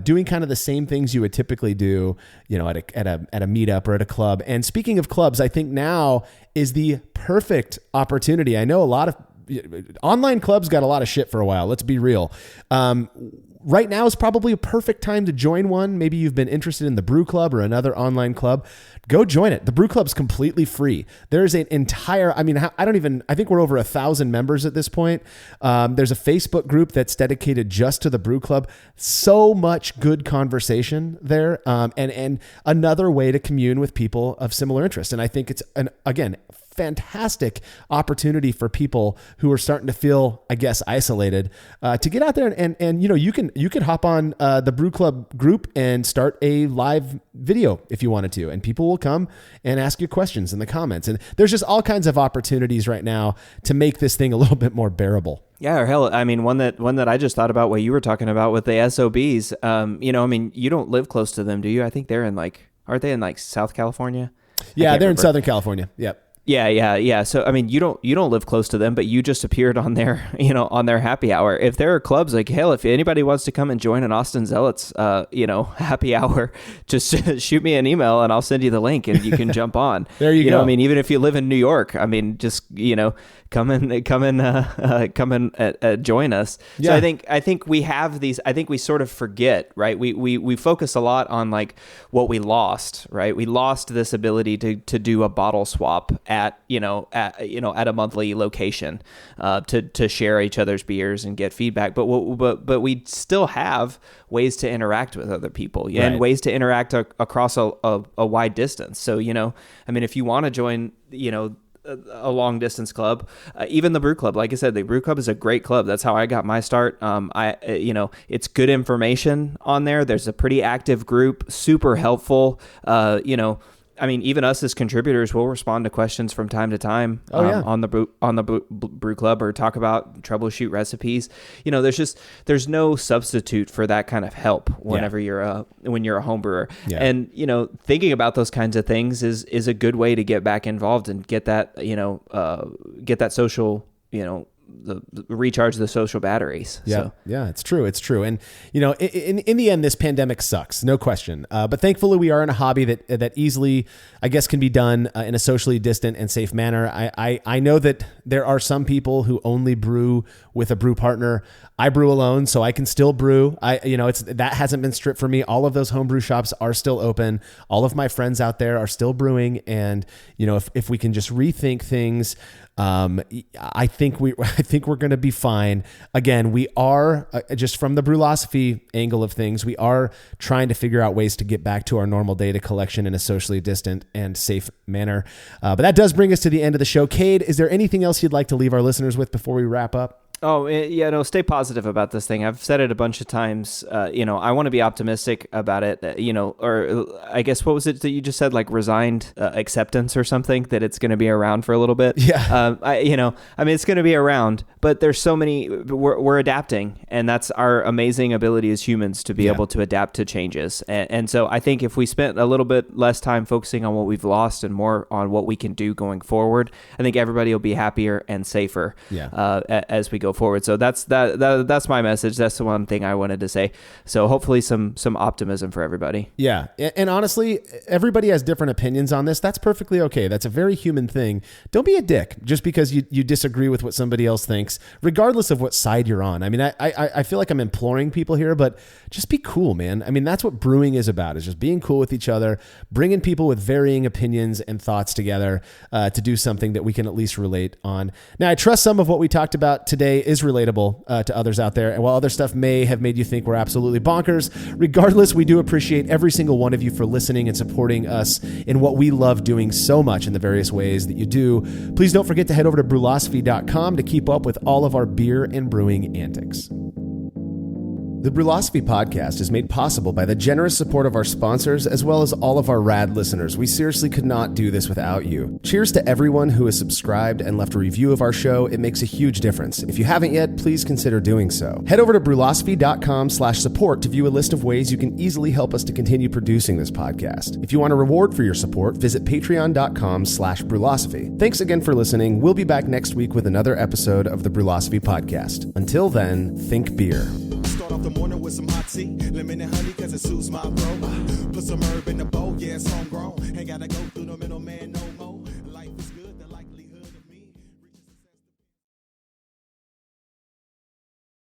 doing kind of the same things you would typically do, at a meetup or at a club. And speaking of clubs, I think now is the perfect opportunity. I know a lot of online clubs got a lot of shit for a while. Let's be real. Right now is probably a perfect time to join one. Maybe you've been interested in the Brew Club or another online club. Go join it. The Brew Club's completely free. There's an entire, I think we're over 1,000 members at this point. There's a Facebook group that's dedicated just to the Brew Club. So much good conversation there. And another way to commune with people of similar interest. And I think it's fantastic opportunity for people who are starting to feel, I guess, isolated, to get out there and you could hop on the Brew Club group and start a live video if you wanted to, and people will come and ask you questions in the comments. And there's just all kinds of opportunities right now to make this thing a little bit more bearable. Yeah, or hell, I mean, one that I just thought about what you were talking about with the SOBs. You don't live close to them, do you? I think they're aren't they in South California? Yeah, they're in Southern California. Yep. Yeah. So, I mean, you don't live close to them, but you just appeared on their, on their happy hour. If there are clubs, hell, if anybody wants to come and join an Austin Zealots, happy hour, just shoot me an email and I'll send you the link and you can jump on. There you go. I mean, even if you live in New York, I mean, just, come and join us. Yeah. So I think we have these. I think we sort of forget, right? We focus a lot on like what we lost, right? We lost this ability to do a bottle swap at a monthly location, to share each other's beers and get feedback. But we still have ways to interact with other people, and ways to interact across a wide distance. So, I mean, if you want to join, a long distance club, even the Brew Club, like I said, the Brew Club is a great club. That's how I got my start. It's good information on there. There's a pretty active group, super helpful. I mean, even us as contributors will respond to questions from time to time on the Brew Club, or talk about troubleshoot recipes. There's no substitute for that kind of help whenever when you're a home brewer. Yeah. And thinking about those kinds of things is a good way to get back involved and get that social the recharge the social batteries. Yeah. Yeah, it's true. And in the end, this pandemic sucks, no question. But thankfully we are in a hobby that easily, I guess, can be done in a socially distant and safe manner. I know that there are some people who only brew with a brew partner. I brew alone, so I can still brew. That hasn't been stripped from me. All of those homebrew shops are still open. All of my friends out there are still brewing. And, if we can just rethink things, I think we're going to be fine. Again, we are just from the Brülosophy angle of things, we are trying to figure out ways to get back to our normal data collection in a socially distant and safe manner. But that does bring us to the end of the show. Cade, is there anything else you'd like to leave our listeners with before we wrap up? Oh, yeah, no, stay positive about this thing. I've said it a bunch of times. I want to be optimistic about it, or I guess, what was it that you just said, like resigned acceptance or something, that it's going to be around for a little bit? Yeah. It's going to be around, but there's so many, we're adapting, and that's our amazing ability as humans to be able to adapt to changes. And so I think if we spent a little bit less time focusing on what we've lost and more on what we can do going forward, I think everybody will be happier and safer as we go forward. So that's my message. That's the one thing I wanted to say. So hopefully some optimism for everybody. Yeah. And honestly, everybody has different opinions on this. That's perfectly okay. That's a very human thing. Don't be a dick just because you disagree with what somebody else thinks, regardless of what side you're on. I mean, I feel like I'm imploring people here, but just be cool, man. I mean, that's what brewing is about, is just being cool with each other, bringing people with varying opinions and thoughts together to do something that we can at least relate on. Now, I trust some of what we talked about today is relatable to others out there. And while other stuff may have made you think we're absolutely bonkers, regardless, we do appreciate every single one of you for listening and supporting us in what we love doing so much in the various ways that you do. Please don't forget to head over to Brülosophy.com to keep up with all of our beer and brewing antics. The Brülosophy podcast is made possible by the generous support of our sponsors, as well as all of our rad listeners. We seriously could not do this without you. Cheers to everyone who has subscribed and left a review of our show. It makes a huge difference. If you haven't yet, please consider doing so. Head over to Brülosophy.com/support to view a list of ways you can easily help us to continue producing this podcast. If you want a reward for your support, visit patreon.com/Brülosophy. Thanks again for listening. We'll be back next week with another episode of the Brülosophy podcast. Until then, think beer. Start off the morning with some hot tea, lemon and honey, cause it soothes my throat. Put some herb in the bowl, yeah, it's homegrown. Ain't gotta go through the middleman no more.